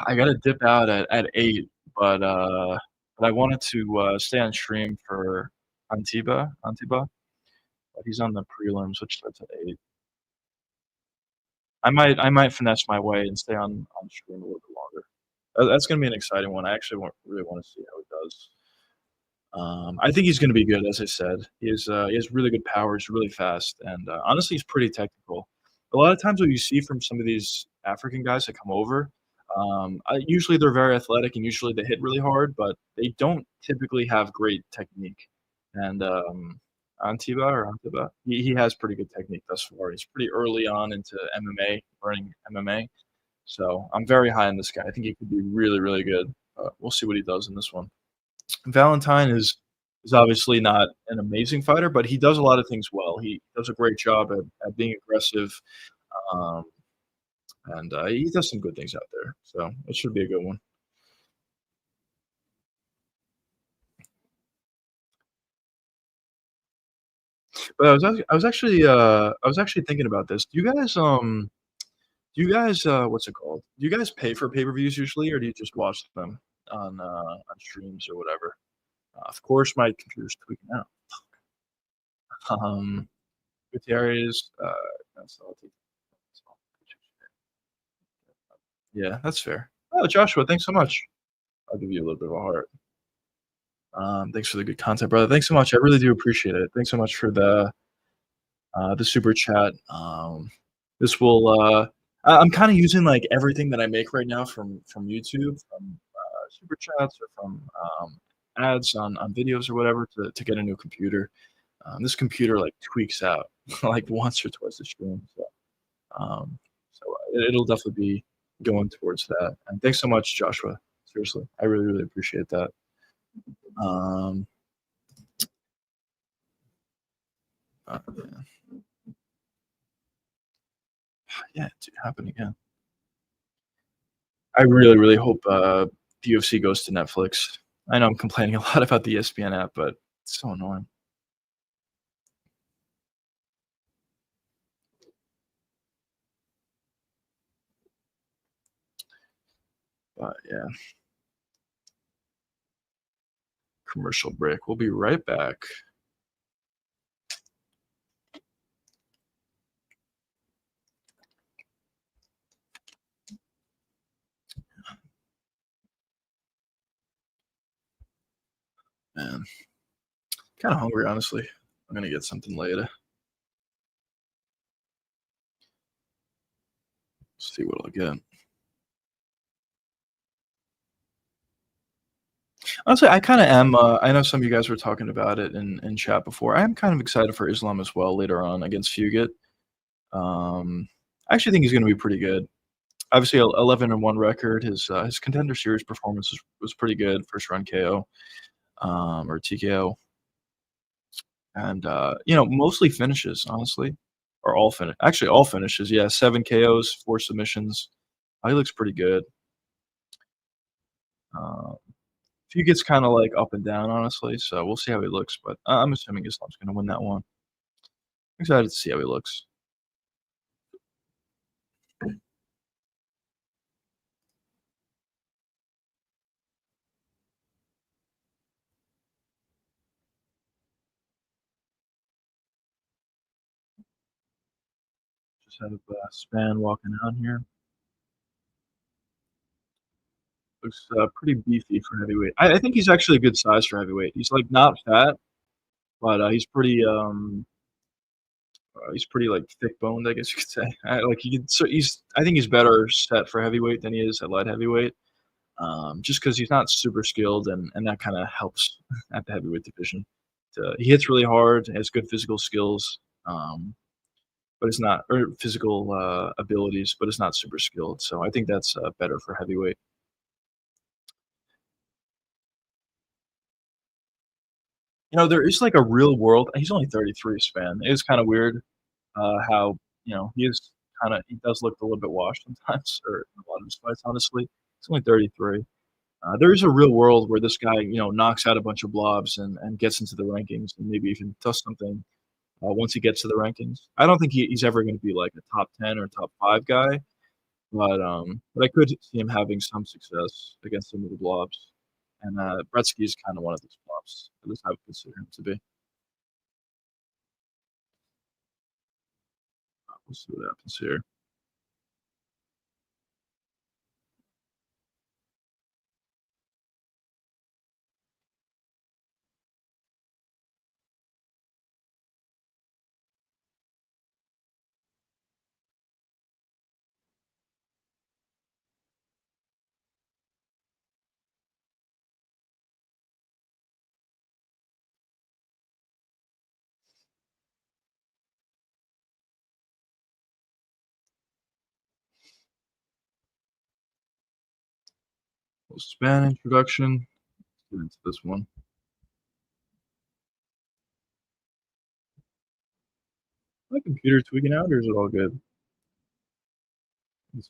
I gotta dip out at 8, but I wanted to, stay on stream for Antiba, but he's on the prelims, which starts at 8. I might finesse my way and stay on stream a little bit longer. That's gonna be an exciting one. I actually really wanna see how he does. I think he's gonna be good, as I said. He has really good power, he's really fast, and, honestly, he's pretty technical. A lot of times what you see from some of these African guys that come over, usually they're very athletic and usually they hit really hard, but they don't typically have great technique. And, Antiba, he has pretty good technique thus far. He's pretty early on into MMA, learning MMA, so I'm very high on this guy. I think he could be really, really good. We'll see what he does in this one. Valentine is obviously not an amazing fighter, but he does a lot of things well. He does a great job at being aggressive, um, and, he does some good things out there, so it should be a good one. But I was actually thinking about this. What's it called? Do you guys pay for pay-per-views usually, or do you just watch them on streams or whatever? Of course, my computer's tweaking out. Um, Gutierrez, that's all. Yeah, that's fair. Oh, Joshua, thanks so much. I'll give you a little bit of a heart. Thanks for the good content, brother. Thanks so much. I really do appreciate it. Thanks so much for the super chat. This will I'm kind of using like everything that I make right now from YouTube, from super chats or from ads on videos or whatever to get a new computer. This computer like tweaks out like once or twice a stream. So it'll definitely be going towards that. And thanks so much, Joshua. Seriously, I really, really appreciate that. Um, yeah, yeah, it happened again. I really, really hope the UFC goes to Netflix. I know I'm complaining a lot about the ESPN app, but it's so annoying. But yeah, commercial break. We'll be right back. Man, kind of hungry, honestly. I'm gonna get something later. See what I'll get. Honestly, I kinda am, I know some of you guys were talking about it in chat before. I am kind of excited for Islam as well later on against Fugit. I actually think he's gonna be pretty good. Obviously, 11-1 record. His Contender Series performance was pretty good, first round KO, or TKO, and, mostly finishes, honestly, or all finishes, yeah, 7 KOs, 4 submissions. He looks pretty good. Um, Fugit's kinda, like, up and down, honestly, so we'll see how he looks, but I'm assuming Islam's gonna win that one. Excited to see how he looks. Just have, Span walking out here. Looks, pretty beefy for heavyweight. I think he's actually a good size for heavyweight. He's, like, not fat, but, he's pretty, like, thick boned, I guess you could say. Like, he could so he's I think he's better set for heavyweight than he is at light heavyweight. just because he's not super skilled, and that kinda helps at the heavyweight division. He hits really hard, has good physical skills, but it's not or physical, abilities, but it's not super skilled, so I think that's, better for heavyweight. There is, like, a real world he's only 33, Span. It is kinda weird, how, he does look a little bit washed sometimes, or in a lot of his fights, honestly. He's only 33. There is a real world where this guy, knocks out a bunch of blobs and gets into the rankings and maybe even does something, once he gets to the rankings. I don't think he's ever gonna be, like, a top 10 or top 5 guy, but I could see him having some success against some of the blobs, and, Gretzky is kinda one of those blobs, at least I would consider him to be. We'll see what happens here. Little Span introduction. Let's get into this one. My computer tweaking out, or is it all good? It's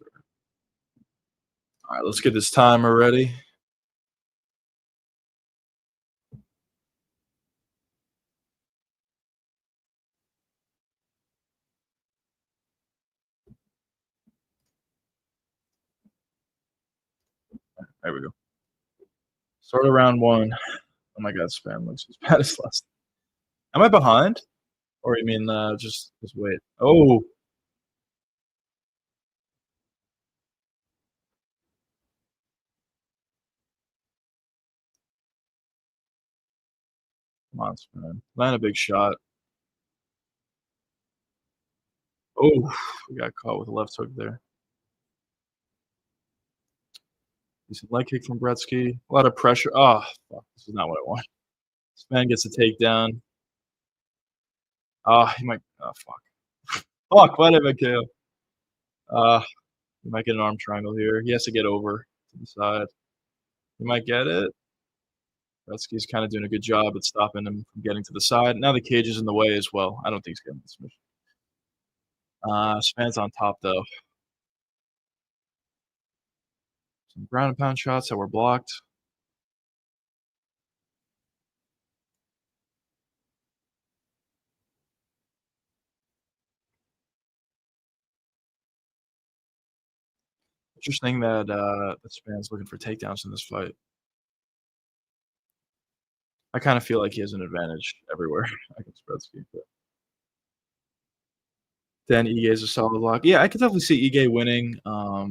alright, let's get this timer ready. There we go. Start of round 1. Oh my god, Span looks as bad as last. Am I behind? Or you mean, just wait? Oh, come on, Span. Land a big shot. Oh, we got caught with a left hook there. Decent leg kick from Gretzky. A lot of pressure. Oh, fuck, this is not what I want. Span gets a takedown. Ah, he might fuck. Fuck, why did I KO? Ah, he might get an arm triangle here. He has to get over to the side. He might get it. Gretzky's kinda doing a good job at stopping him from getting to the side. Now the cage is in the way as well. I don't think he's getting the submission. Span's on top, though. Some ground and pound shots that were blocked. Interesting that Span's looking for takedowns in this fight. I kinda feel like he has an advantage everywhere against Gretzky, but then Ige's a solid lock. Yeah, I could definitely see Ige winning. I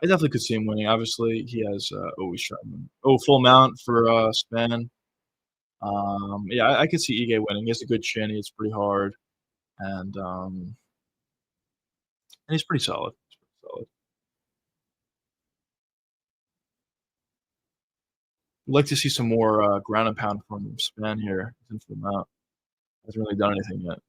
definitely could see him winning. Obviously, he has, always trying. Oh, full mount for, Span. Yeah, I could see Ige winning. He has a good chin, he hits pretty hard, and, um, and he's pretty solid. He's pretty solid. I'd like to see some more, ground and pound from Span here. He's in full mount. Hasn't really done anything yet.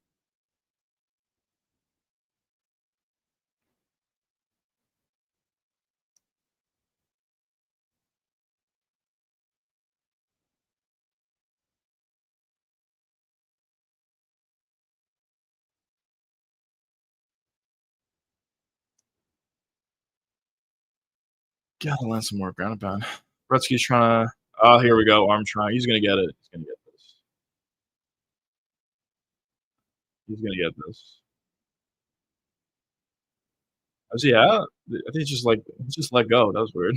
Gotta land some more ground and pound. Gretzky's trying to oh, here we go, arm triangle. He's gonna get it. He's gonna get this. He's gonna get this. Oh, is he out? I think he just let go. That was weird.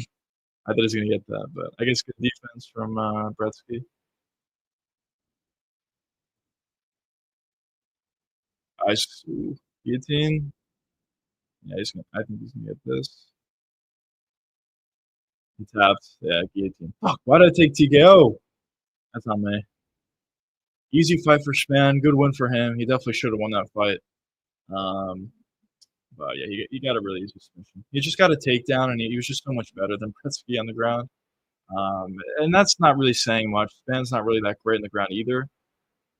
I thought he was gonna get that, but I guess good defense from, Gretzky. Nice. Ooh, guillotine. Yeah, I think he's gonna get this. He tapped. Yeah, guillotine. Fuck, why did I take TKO? That's on me. Easy fight for Span. Good win for him. He definitely should have won that fight. Um, But yeah, he got a really easy submission. He just got a takedown, and he was just so much better than Pritzky on the ground. And that's not really saying much. Span's not really that great in the ground either,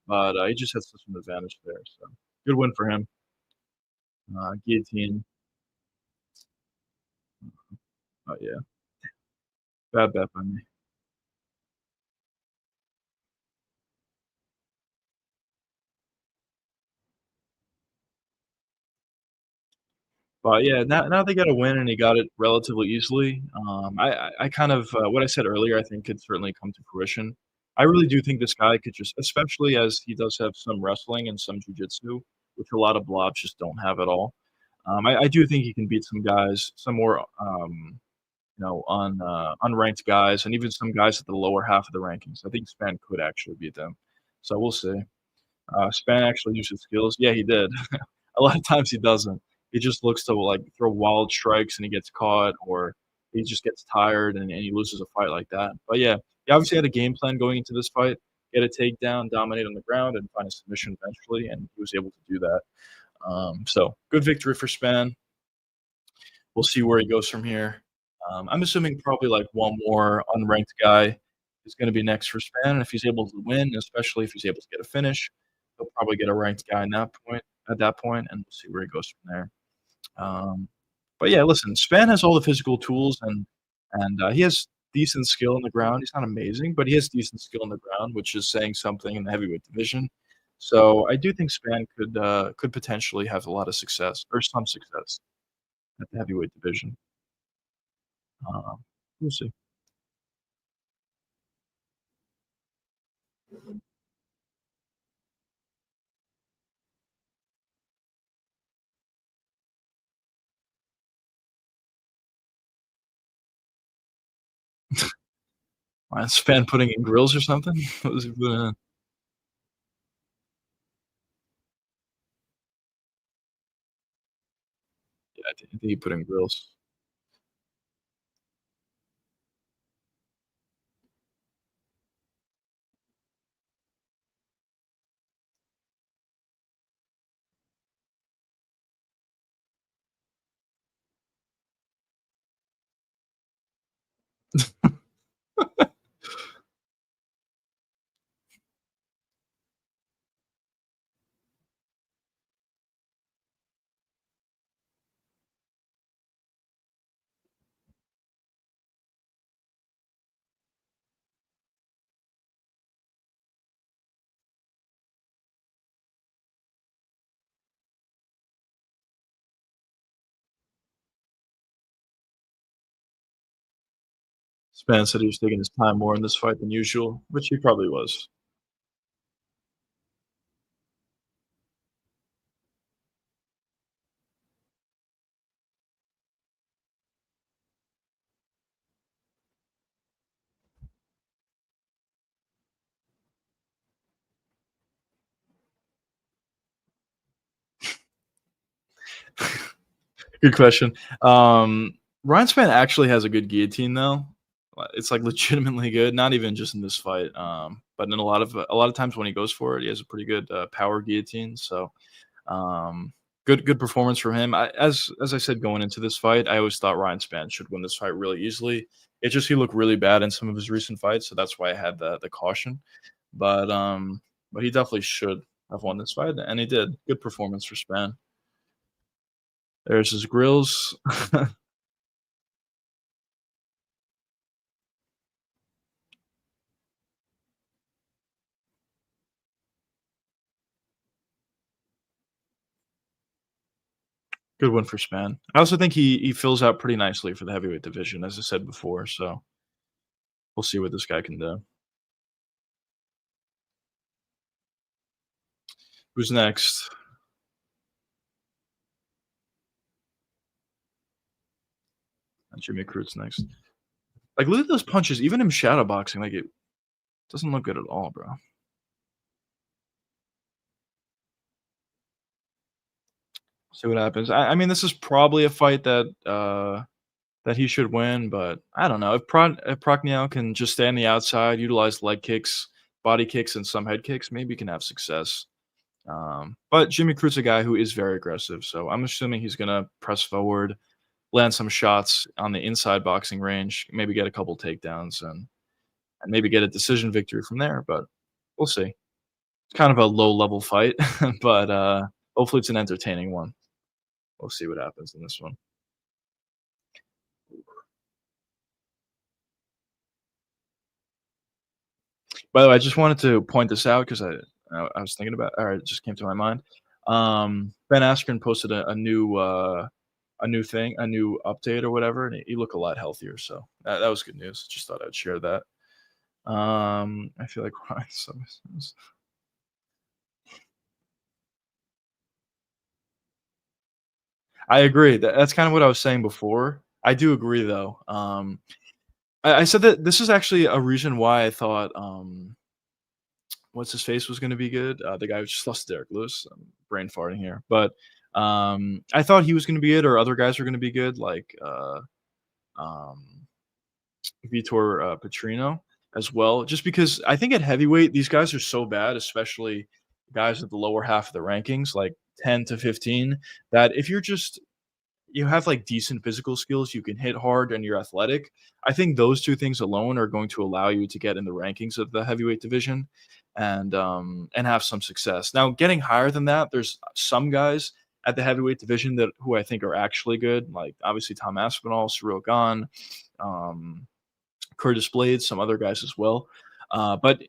but he just has such an advantage there. So good win for him. Guillotine. Oh yeah, bad bet by me. But yeah, now they got a win, and he got it relatively easily. I kind of what I said earlier, I think could certainly come to fruition. I really do think this guy could just, especially as he does have some wrestling and some jujitsu, which a lot of blobs just don't have at all. I do think he can beat some guys, some more unranked guys, and even some guys at the lower half of the rankings. I think Span could actually beat them. So we'll see. Span actually used his skills. Yeah, he did. A lot of times he doesn't. He just looks to, like, throw wild strikes and he gets caught, or he just gets tired and he loses a fight like that. But yeah, he obviously had a game plan going into this fight, get a takedown, dominate on the ground, and find a submission eventually, and he was able to do that. So good victory for Span. We'll see where he goes from here. I'm assuming probably, like, one more unranked guy is gonna be next for Span, and if he's able to win, especially if he's able to get a finish, he'll probably get a ranked guy in that point at that point, and we'll see where he goes from there. Um, but yeah, listen, Span has all the physical tools, and he has decent skill on the ground. He's not amazing, but he has decent skill on the ground, which is saying something in the heavyweight division. So I do think Span could potentially have a lot of success or some success at the heavyweight division. We'll see. Span putting in grills or something? What was he putting in? Yeah, I think he put in grills. Span said he was taking his time more in this fight than usual, which he probably was. Good question. Ryan Spann actually has a good guillotine though. It's like legitimately good, not even just in this fight, but in a lot of times when he goes for it, he has a pretty good power guillotine. So good performance from him. As I said going into this fight, I always thought Ryan Spann should win this fight really easily. It's just he looked really bad in some of his recent fights, so that's why I had the caution. But but he definitely should have won this fight, and he did. Good performance for Spann. There's his grills. Good win for Spann. I also think he fills out pretty nicely for the heavyweight division, as I said before, so we'll see what this guy can do. Who's next? Jimmy Crut's next. Like, look at those punches, even him shadow boxing, like, it doesn't look good at all, bro. See what happens. I mean, this is probably a fight that he should win, but I don't know. If Prochnow can just stay on the outside, utilize leg kicks, body kicks, and some head kicks, maybe he can have success. But Jimmy Crute's a guy who is very aggressive, so I'm assuming he's gonna press forward, land some shots on the inside boxing range, maybe get a couple takedowns, and maybe get a decision victory from there, but we'll see. It's kind of a low level fight, but, hopefully it's an entertaining one. We'll see what happens in this one. By the way, I just wanted to point this out because I was thinking about or it just came to my mind. Ben Askren posted a new thing, a new update or whatever, and he looked a lot healthier, so that was good news. Just thought I'd share that. I feel like crying I agree. That's kind of what I was saying before. I do agree though. I said that this is actually a reason why I thought, what's his face was gonna be good. The guy who just lost to Derek Lewis. I'm brain farting here, but I thought he was gonna be it, or other guys were gonna be good, like um, Vitor Petrino as well. Just because I think at heavyweight these guys are so bad, especially guys at the lower half of the rankings, like 10 to 15, that if you're just you have like decent physical skills, you can hit hard, and you're athletic. I think those two things alone are going to allow you to get in the rankings of the heavyweight division and have some success. Now, getting higher than that, there's some guys at the heavyweight division that who I think are actually good, like obviously Tom Aspinall, Cyril Gahn, um, Curtis Blades, some other guys as well. But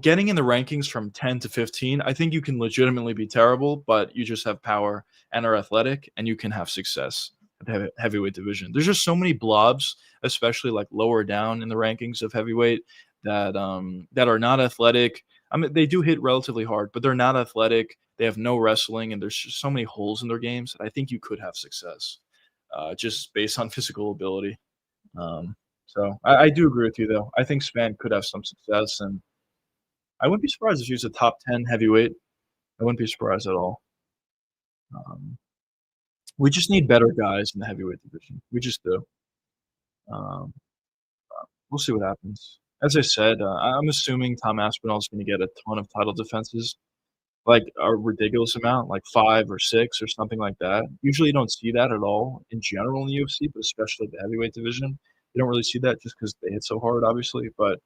getting in the rankings from 10 to 15, I think you can legitimately be terrible, but you just have power and are athletic, and you can have success at the heavyweight division. There's just so many blobs, especially like lower down in the rankings of heavyweight, that are not athletic. I mean, they do hit relatively hard, but they're not athletic. They have no wrestling, and there's just so many holes in their games that I think you could have success just based on physical ability. So I do agree with you though. I think Span could have some success, and I wouldn't be surprised if he was a top 10 heavyweight. I wouldn't be surprised at all. Um, we just need better guys in the heavyweight division. We just do. Um, we'll see what happens. As I said, I'm assuming Tom Aspinall is going to get a ton of title defenses, like a ridiculous amount, like 5 or 6 or something like that. Usually you don't see that at all in general in the UFC, but especially the heavyweight division. You don't really see that just because they hit so hard, obviously. But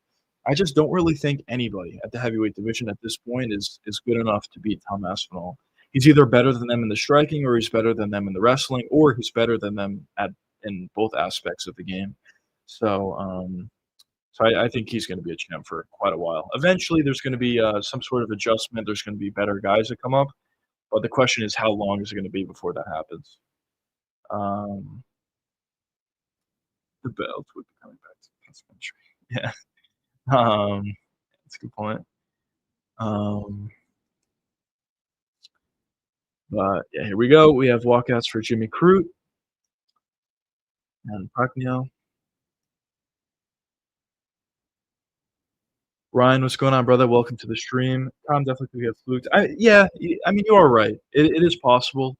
I just don't really think anybody at the heavyweight division at this point is good enough to beat Tom Aspinall. He's either better than them in the striking, or he's better than them in the wrestling, or he's better than them at in both aspects of the game. So, I think he's going to be a champ for quite a while. Eventually, there's going to be some sort of adjustment. There's going to be better guys that come up, but the question is, how long is it going to be before that happens? Um, the belt would be coming back to the country. Yeah, that's a good point. Um, but yeah, here we go. We have walkouts for Jimmy Crute and Pacquiao. Ryan, what's going on, brother? Welcome to the stream. Tom definitely could get fluked. Yeah, I mean, you are right. It is possible.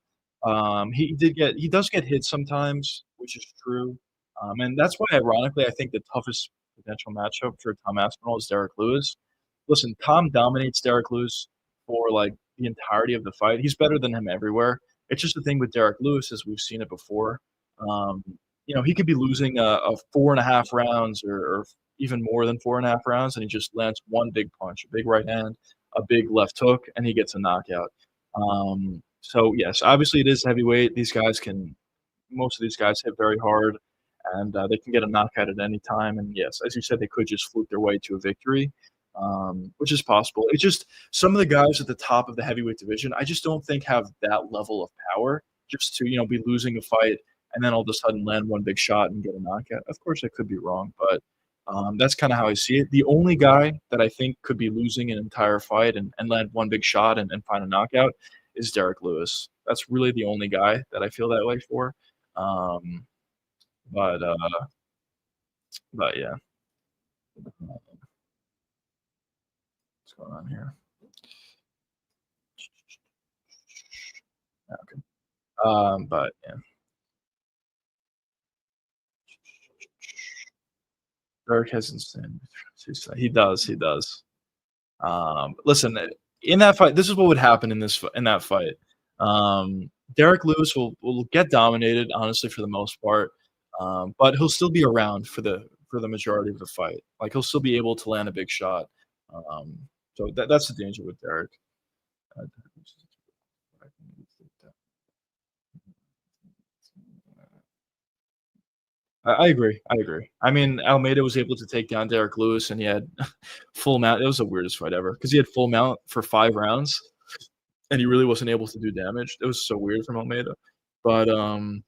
He does get hit sometimes, which is true. And that's why, ironically, I think the toughest potential matchup for Tom Aspinall is Derek Lewis. Listen, Tom dominates Derek Lewis for like the entirety of the fight. He's better than him everywhere. It's just the thing with Derek Lewis, as we've seen it before. Um, he could be losing a 4.5 rounds or even more than 4.5 rounds, and he just lands one big punch, a big right hand, a big left hook, and he gets a knockout. So yes, obviously it is heavyweight. Most of these guys hit very hard, and they can get a knockout at any time. And yes, as you said, they could just fluke their way to a victory, which is possible. It's just some of the guys at the top of the heavyweight division, I just don't think have that level of power just to be losing a fight and then all of a sudden land one big shot and get a knockout. Of course, I could be wrong, but that's kind of how I see it. The only guy that I think could be losing an entire fight and land one big shot and find a knockout is Derek Lewis. That's really the only guy that I feel that way for. Um, but yeah, what's going on here? Okay. But yeah, Derek has insane. He does. He does. Listen, in that fight, this is what would happen in that fight. Derek Lewis will get dominated, honestly, for the most part, but he'll still be around for the majority of the fight. Like, he'll still be able to land a big shot. Um, so that's the danger with Derek. Uh, I agree, I agree. I mean, Almeida was able to take down Derek Lewis, and he had full mount. It was the weirdest fight ever because he had full mount for 5 rounds, and he really wasn't able to do damage. It was so weird from Almeida. But, um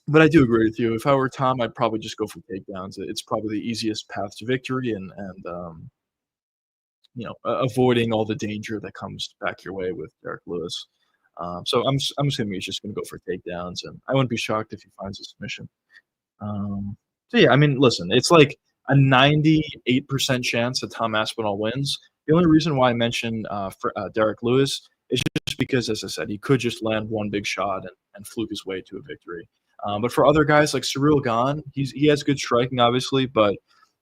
but I do agree with you. If I were Tom, I'd probably just go for takedowns. It's probably the easiest path to victory avoiding all the danger that comes back your way with Derek Lewis. So I'm assuming he's just gonna go for takedowns, and I wouldn't be shocked if he finds a submission. Um, so yeah, I mean, listen, it's like a 98% chance that Tom Aspinall wins. The only reason why I mentioned Derek Lewis is just because, as I said, he could just land one big shot and fluke his way to a victory. But for other guys like Cyril Gahn, he has good striking, obviously, but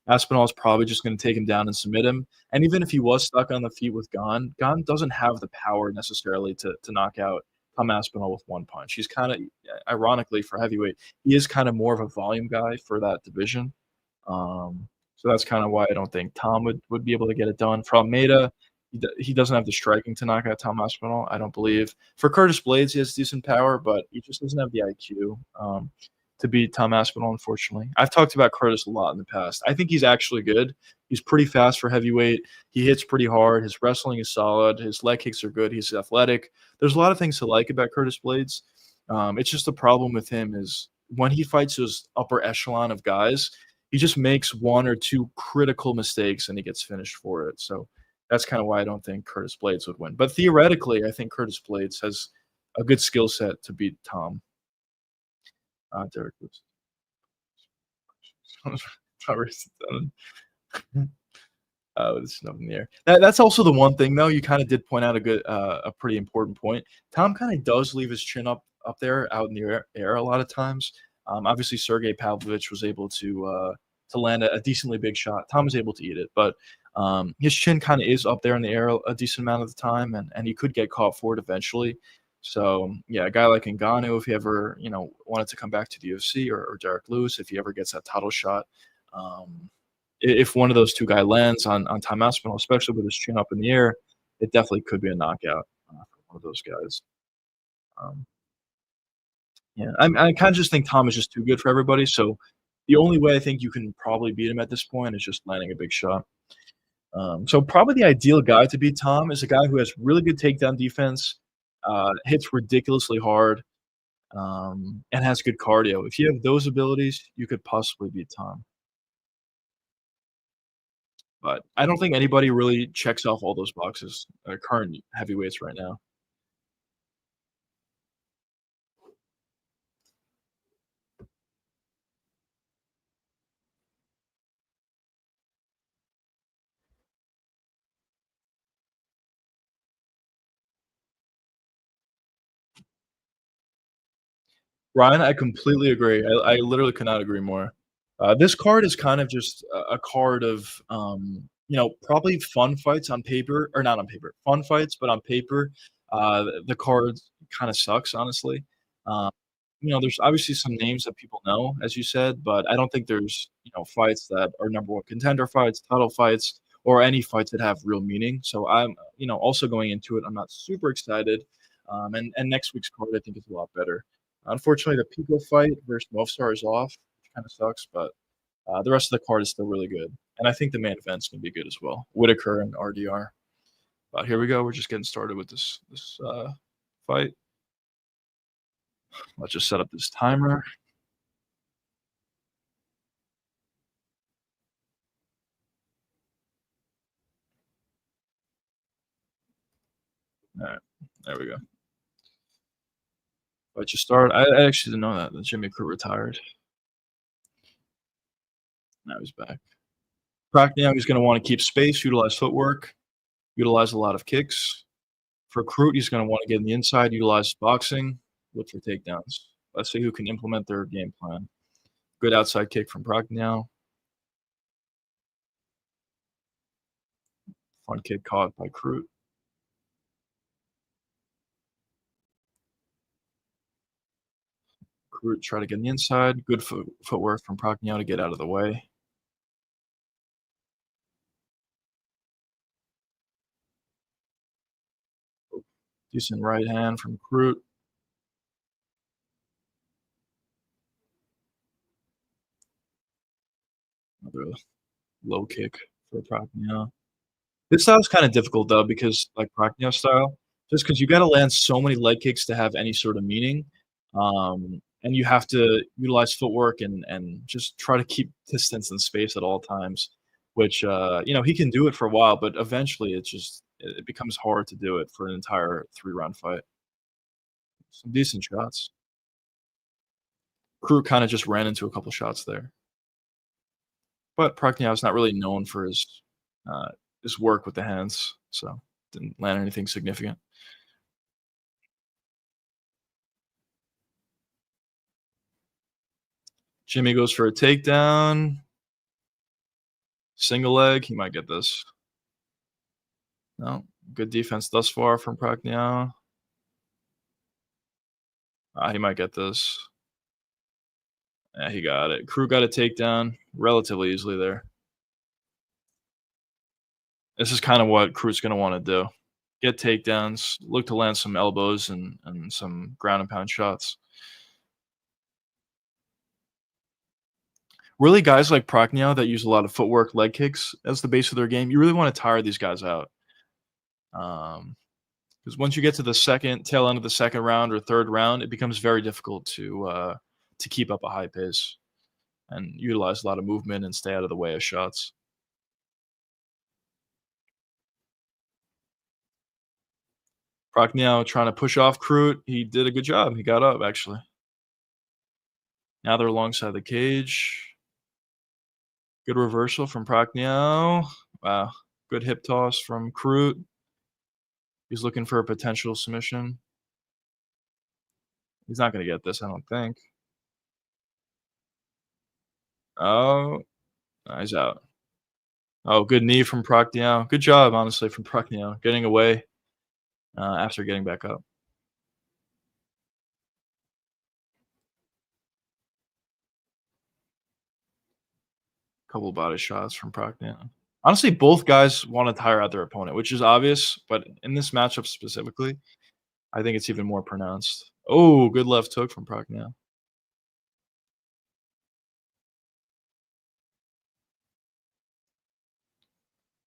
Aspinall is probably just going to take him down and submit him. And even if he was stuck on the feet with Gahn, Gahn doesn't have the power necessarily to knock out Tom Aspinall with one punch. He's kind of, ironically for heavyweight, he is kind of more of a volume guy for that division. So that's kind of why I don't think Tom would be able to get it done. For Almeida, he doesn't have the striking to knock out Tom Aspinall, I don't believe. For Curtis Blades, he has decent power, but he just doesn't have the IQ to beat Tom Aspinall, unfortunately. I've talked about Curtis a lot in the past. I think he's actually good. He's pretty fast for heavyweight. He hits pretty hard. His wrestling is solid. His leg kicks are good. He's athletic. There's a lot of things to like about Curtis Blades. It's just the problem with him is when he fights those upper echelon of guys, he just makes one or two critical mistakes and he gets finished for it. So that's kind of why I don't think Curtis Blades would win. But theoretically, I think Curtis Blades has a good skill set to beat Tom. Derek Lewis. There's snow in the air. That's also the one thing, though. You kind of did point out a pretty important point. Tom kind of does leave his chin up there, out in the air a lot of times. Obviously, Sergey Pavlovich was able to land a decently big shot. Tom was able to eat it, but his chin kind of is up there in the air a decent amount of the time, and he could get caught for it eventually. So yeah, a guy like Ngannou, if he ever wanted to come back to the UFC, or Derek Lewis, if he ever gets that title shot. Um, if one of those 2 guy lands on Tom Aspinall, especially with his chin up in the air, it definitely could be a knockout, for one of those guys. Um, yeah, I kinda just think Tom is just too good for everybody, so the only way I think you can probably beat him at this point is just landing a big shot. So probably the ideal guy to beat Tom is a guy who has really good takedown defense, hits ridiculously hard, and has good cardio. If you have those abilities, you could possibly beat Tom. But I don't think anybody really checks off all those boxes, current heavyweights right now. Ryan, I completely agree. I literally could not agree more. This card is kind of just a card of, probably fun fights on paper, or not on paper, fun fights, but on paper, the card kinda sucks, honestly. Um, there's obviously some names that people know, as you said, but I don't think there's, fights that are number 1 contender fights, title fights, or any fights that have real meaning. So I'm, also going into it, I'm not super excited. And next week's card I think is a lot better. Unfortunately, the Pico fight versus Movsar is off, which kinda sucks, but, the rest of the card is still really good, and I think the main event's gonna be good as well, Whittaker and RDR. But here we go, we're just getting started with this fight. Let's just set up this timer. Alright, there we go. Fight just started. I actually didn't know that Jimmy Crute retired. Now he's back. Practically, he's gonna wanna keep space, utilize footwork, utilize a lot of kicks. For Crute, he's gonna wanna get in the inside, utilize boxing, look for takedowns. Let's see who can implement their game plan. Good outside kick from Prachnio. Front kick caught by Crute. Crute try to get on the inside. Good footwork from Prachnio to get out of the way. Decent right hand from Crute. Another low kick for Prachnio. This style's kinda difficult though because, like, Prachnio style, just because you gotta land so many leg kicks to have any sort of meaning, and you have to utilize footwork and just try to keep distance and space at all times, which, he can do it for a while, but eventually it becomes hard to do it for an entire three-round fight. Some decent shots. Crew kinda just ran into a couple shots there, but Prachnio's not really known for uh, his work with the hands, so didn't land anything significant. Jimmy goes for a takedown, single leg, he might get this. No, good defense thus far from Prachnio. He might get this. Yeah, he got it. Crew got a takedown relatively easily there. This is kinda what Crew's gonna wanna do. Get takedowns, look to land some elbows and some ground and pound shots. Really, guys like Prachnio that use a lot of footwork, leg kicks as the base of their game, you really wanna tire these guys out. Um, Because once you get to the second tail end of the second round or third round, it becomes very difficult to keep up a high pace and utilize a lot of movement and stay out of the way of shots. Prachnio trying to push off Crute. He did a good job. He got up actually. Now they're alongside the cage. Good reversal from Prachnio. Wow. Good hip toss from Crute. He's looking for a potential submission. He's not going to get this, I don't think. Oh, he's out. Oh, good knee from Prachnio. Good job, honestly, from Prachnio getting away after getting back up. Couple body shots from Prachnio. Honestly, both guys want to tire out their opponent, which is obvious, but in this matchup specifically, I think it's even more pronounced. Oh, good left hook from Prachnio.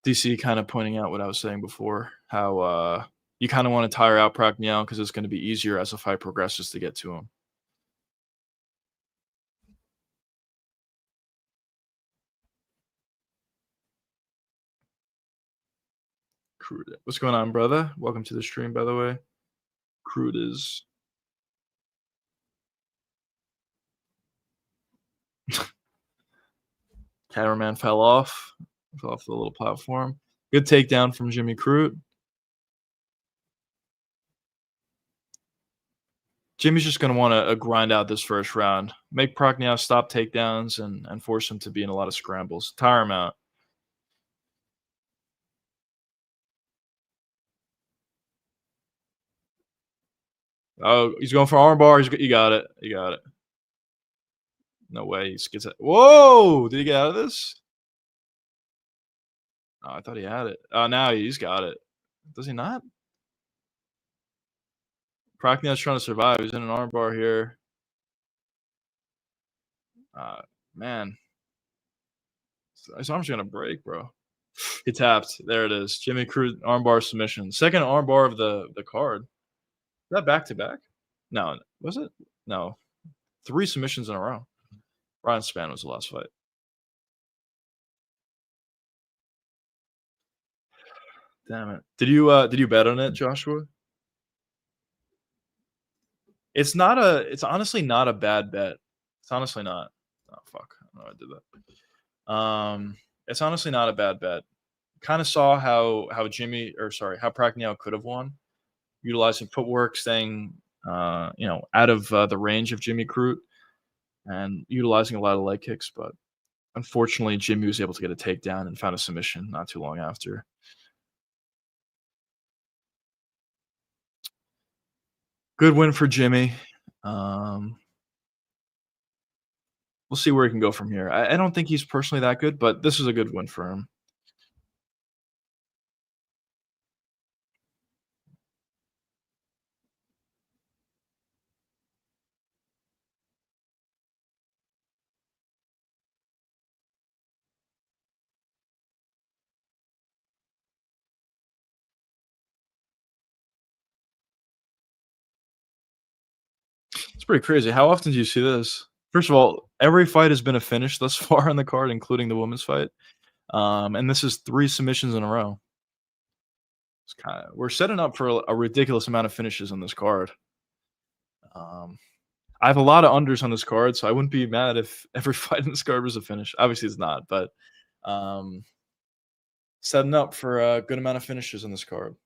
DC kind of pointing out what I was saying before, how you kind of want to tire out Prachnio because it's going to be easier as the fight progresses to get to him. Crude. What's going on, brother? Welcome to the stream, by the way. Crude is cameraman fell off the little platform. Good takedown from Jimmy Crute. Jimmy's just going to want to grind out this first round, make Prachnio stop takedowns and force him to be in a lot of scrambles, tire him out. Oh, he's going for armbar. He got it. He got it. No way. He gets it. Whoa! Did he get out of this? Oh, I thought he had it. Oh, now he's got it. Does he not? Prachnio's trying to survive. He's in an armbar here. Uh, Man, his arm's gonna break, bro. He tapped. There it is. Jimmy Crute armbar submission. Second armbar of the card. Is that back to back? No, was it? No, three submissions in a row. Ryan Spann was the last fight. Damn it. Did you bet on it, Joshua? It's honestly not a bad bet. It's honestly not. Oh fuck. I don't know I did that. It's honestly not a bad bet. Kind of saw how Jimmy or sorry, how Prachnio could have won, utilizing footwork, staying out of the range of Jimmy Crute and utilizing a lot of leg kicks, but unfortunately Jimmy was able to get a takedown and found a submission not too long after. Good win for Jimmy. Um, we'll see where he can go from here. I don't think he's personally that good, but this is a good win for him. It's pretty crazy. How often do you see this? First of all, every fight has been a finish thus far on the card, including the women's fight. And this is 3 submissions in a row. It's kinda we're setting up for a ridiculous amount of finishes on this card. Um, I have a lot of unders on this card, so I wouldn't be mad if every fight in this card was a finish. Obviously, it's not, but um, setting up for a good amount of finishes on this card.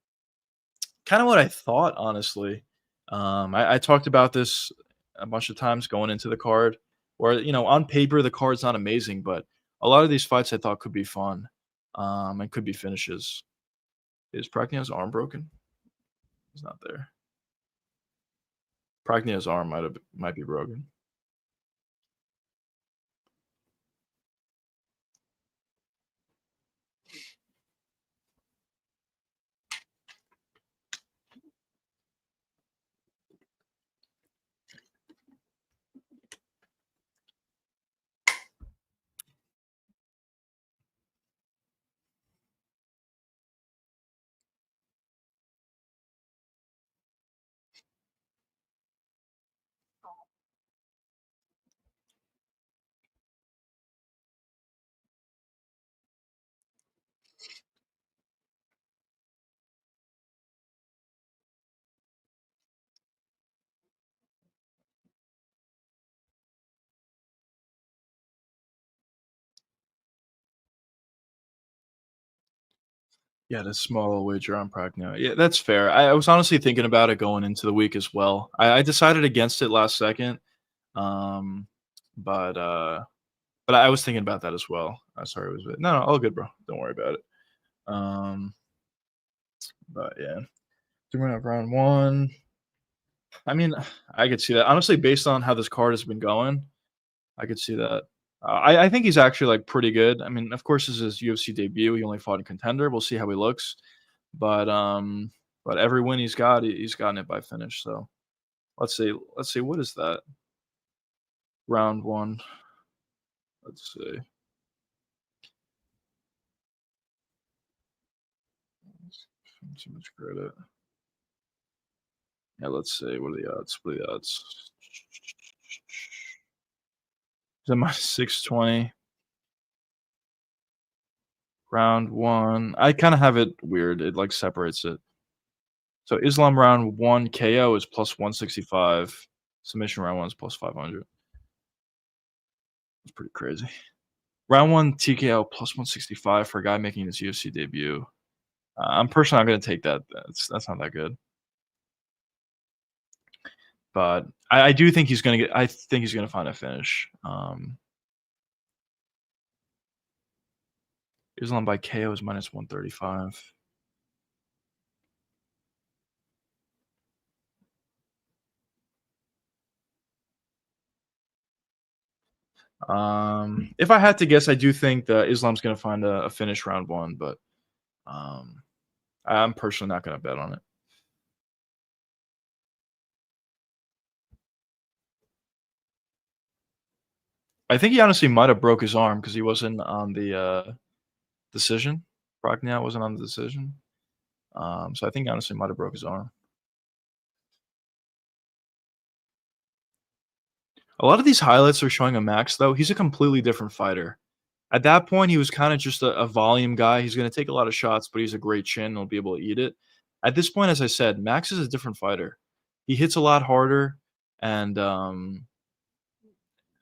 Kinda what I thought, honestly. I talked about this a bunch of times going into the card where, on paper, the card's not amazing, but a lot of these fights I thought could be fun, and could be finishes. Is Pragnio's arm broken? He's not there. Pragnio's arm might be broken. Yeah, the small wager on Pragnio. Yeah, that's fair. I was honestly thinking about it going into the week as well. I decided against it last second, um, but, uh but I was thinking about that as well. Sorry, it was no, all good, bro. Don't worry about it. Um, but yeah, doing it round 1. I mean, I could see that. Honestly, based on how this card has been going, I could see that. I think he's actually, like, pretty good. I mean, of course, this is his UFC debut. He only fought in Contender. We'll see how he looks. But, um, but every win he's got, he's gotten it by finish. So let's see. What is that? Round 1. Let's see. Too much credit. Yeah, let's see. What are the odds? What are the odds? Is it minus 620? Round 1. I kinda have it weird. It, like, separates it. So Islam round 1 KO is plus 165. Submission round 1 is plus 500. It's pretty crazy. Round 1 TKO plus 165 for a guy making his UFC debut. I'm personally not gonna take that. That's not that good. But I do think I think he's gonna find a finish. Islam by KO is minus 135. If I had to guess, I do think that Islam's gonna find a finish round 1, but, um, I'm personally not gonna bet on it. I think he honestly might have broke his arm because he wasn't on the, decision. Praggnat wasn't on the decision. So I think he honestly might have broke his arm. A lot of these highlights are showing a Max, though. He's a completely different fighter. At that point, he was kinda just a volume guy. He's gonna take a lot of shots, but he's a great chin and will be able to eat it. At this point, as I said, Max is a different fighter. He hits a lot harder, and,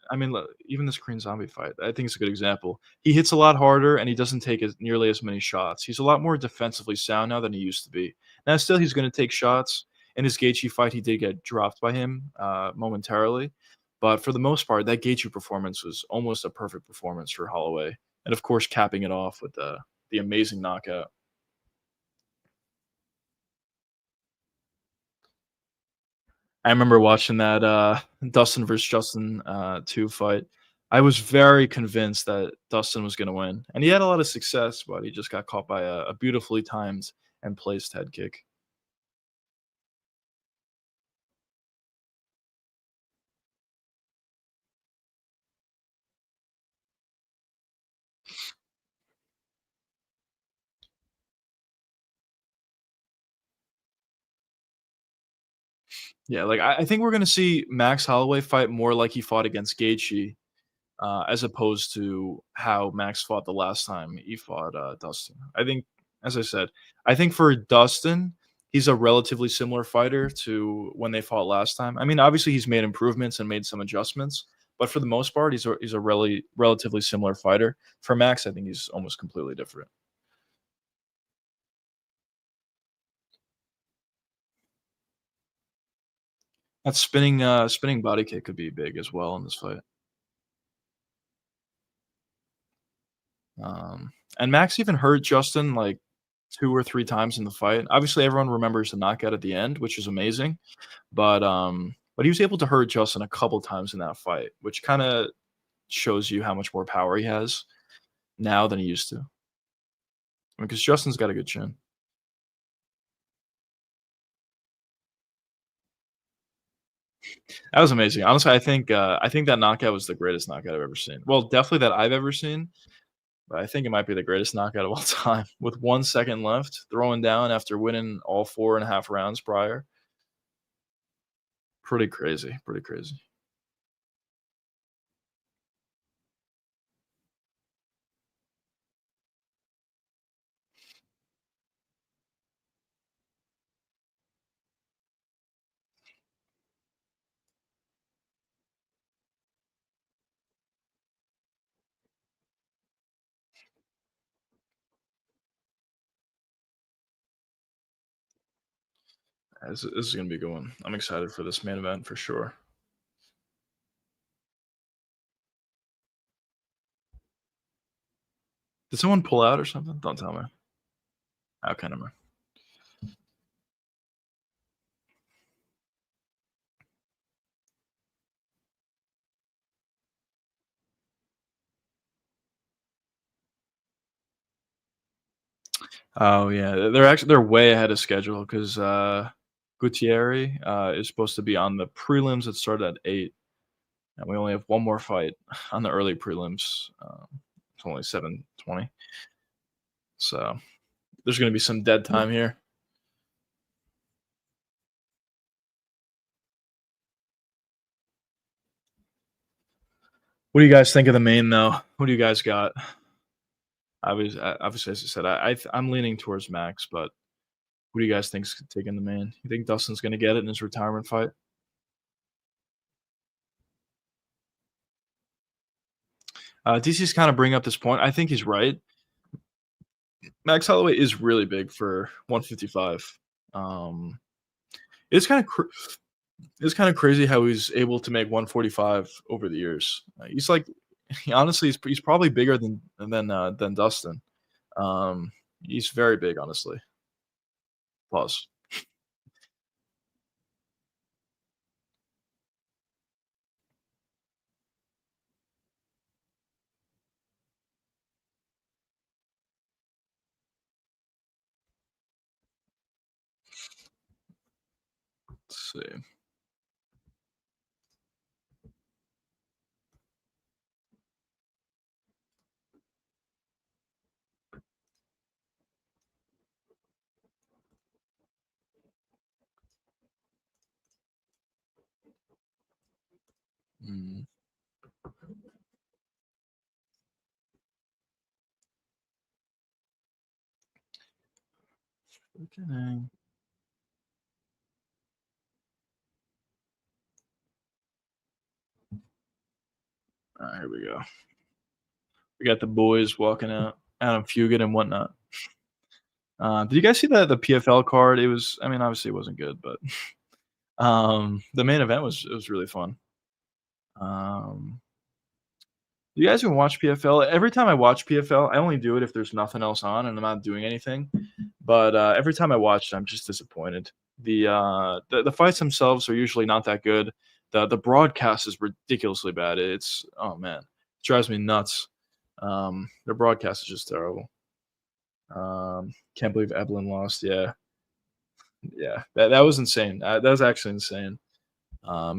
I mean, look, even this Korean Zombie fight, I think it's a good example. He hits a lot harder, and he doesn't take nearly as many shots. He's a lot more defensively sound now than he used to be. Now, still, he's going to take shots. In his Gaethje fight, he did get dropped by him momentarily, but for the most part, that Gaethje performance was almost a perfect performance for Holloway, and of course, capping it off with the amazing knockout. I remember watching that Dustin versus Justin 2 fight. I was very convinced that Dustin was gonna win, and he had a lot of success, but he just got caught by a beautifully timed and placed head kick. Yeah, like, I think we're gonna see Max Holloway fight more like he fought against Gaethje, as opposed to how Max fought the last time he fought, Dustin. I think, as I said, I think for Dustin, he's a relatively similar fighter to when they fought last time. I mean, obviously, he's made improvements and made some adjustments, but for the most part, he's a really relatively similar fighter. For Max, I think he's almost completely different. That spinning body kick could be big as well in this fight. And Max even hurt Justin like 2 or 3 times in the fight. Obviously, everyone remembers the knockout at the end, which is amazing, but he was able to hurt Justin a couple times in that fight, which kinda shows you how much more power he has now than he used to. Because Justin's got a good chin. That was amazing. Honestly, I think that knockout was the greatest knockout I've ever seen. Well, definitely that I've ever seen, but I think it might be the greatest knockout of all time. With 1 second left, throwing down after winning all 4.5 rounds prior. Pretty crazy, pretty crazy. This is gonna be a good one. I'm excited for this main event for sure. Did someone pull out or something? Don't tell me. Okay, never mind. Oh yeah, they're way ahead of schedule because Gutierrez is supposed to be on the prelims that start at 8, and we only have one more fight on the early prelims. It's only 7:20, so there's gonna be some dead time here. What do you guys think of the main though? What do you guys got? Obviously, as I said, I'm leaning towards Max, but who do you guys think's taking the main? You think Dustin's gonna get it in his retirement fight? DC's kind of bring up this point. I think he's right. Max Holloway is really big for 155. Um, it's kind of it's kind of crazy how he's able to make 145 over the years. He's like, honestly, he's probably bigger than Dustin. He's very big, honestly. Plus, let's see. Mm, okay. Here we go. We got the boys walking out, Adam Fugit and whatnot. Did you guys see the PFL card? It was, I mean, obviously it wasn't good, but the main event was it was really fun. Um, do you guys even watch PFL? Every time I watch PFL, I only do it if there's nothing else on and I'm not doing anything. But every time I watch it, I'm just disappointed. The fights themselves are usually not that good. The broadcast is ridiculously bad. It's oh man. drives me nuts. Their broadcast is just terrible. Can't believe Eblin lost. Yeah, yeah, that was insane. That was actually insane.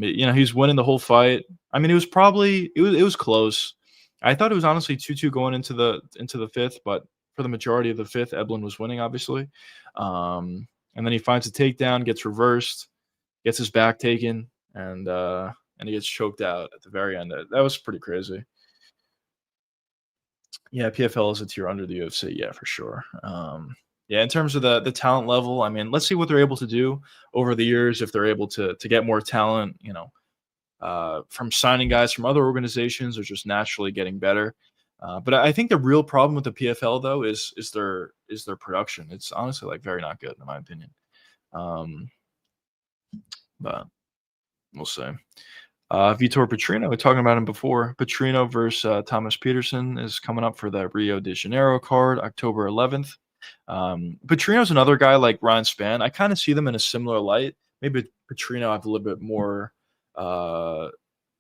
He's winning the whole fight. I mean, it was close. I thought it was honestly 2-2 going into the fifth, but for the majority of the fifth, Eblin was winning, obviously. And then he finds a takedown, gets reversed, gets his back taken, and he gets choked out at the very end. That was pretty crazy. Yeah, PFL is a tier under the UFC. Yeah, for sure. Yeah, in terms of the talent level, I mean, let's see what they're able to do over the years if they're able to get more talent. From signing guys from other organizations or just naturally getting better. But I think the real problem with the PFL though is their production. It's honestly like very not good in my opinion. Um, but we'll see. Vitor Petrino, we're talking about him before. Petrino versus Thomas Peterson is coming up for the Rio de Janeiro card, October 11th. Petrino's another guy like Ryan Spann. I kind of see them in a similar light. Maybe Petrino I have a little bit more uh,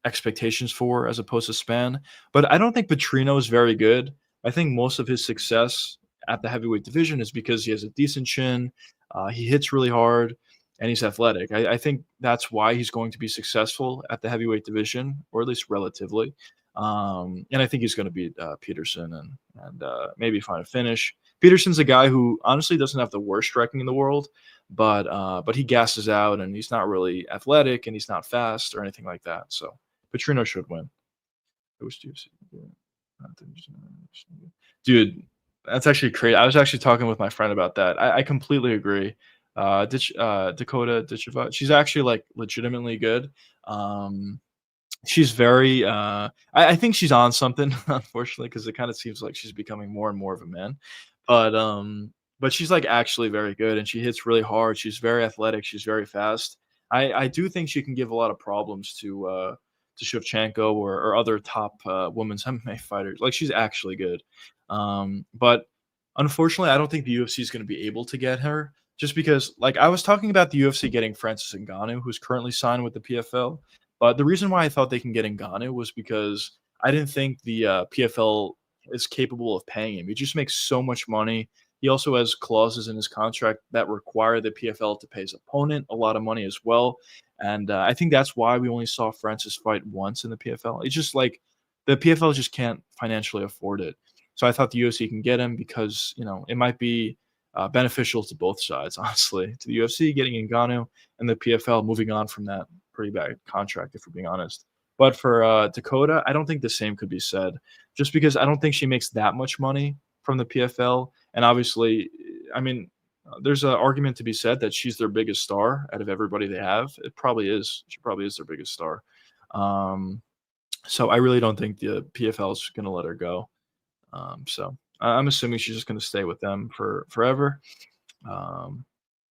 expectations for as opposed to Spann. But I don't think Petrino is very good. I think most of his success at the heavyweight division is because he has a decent chin, he hits really hard, and he's athletic. I think that's why he's going to be successful at the heavyweight division, or at least relatively. And I think he's going to beat Peterson and maybe find a finish. Peterson's a guy who honestly doesn't have the worst striking in the world, but he gasses out and he's not really athletic and he's not fast or anything like that. So Petrino should win. Dude, that's actually crazy. I was actually talking with my friend about that. I completely agree. Dakota Ditcheva, she's actually like legitimately good. Um, She's very, I think she's on something, unfortunately, because it kinda seems like she's becoming more and more of a man. But, but she's, like, actually very good, and she hits really hard. She's very athletic, she's very fast. I do think she can give a lot of problems to Shevchenko or other top, women's MMA fighters. Like, she's actually good. But unfortunately, I don't think the UFC is gonna be able to get her just because, like, I was talking about the UFC getting Francis Ngannou, who's currently signed with the PFL. But the reason why I thought they can get Ngannou was because I didn't think the PFL is capable of paying him. He just makes so much money. He also has clauses in his contract that require the PFL to pay his opponent a lot of money as well. And I think that's why we only saw Francis fight once in the PFL. It's just like the PFL just can't financially afford it. So I thought the UFC can get him because it might be beneficial to both sides, honestly, to the UFC getting Ngannou and the PFL moving on from that pretty bad contract, if we're being honest. But for Dakota, I don't think the same could be said, just because I don't think she makes that much money from the PFL. And obviously, I mean, there's an argument to be said that she's their biggest star out of everybody they have. It probably is. She probably is their biggest star. Um, so I really don't think the PFL is going to let her go. So I'm assuming she's just going to stay with them for forever. Um,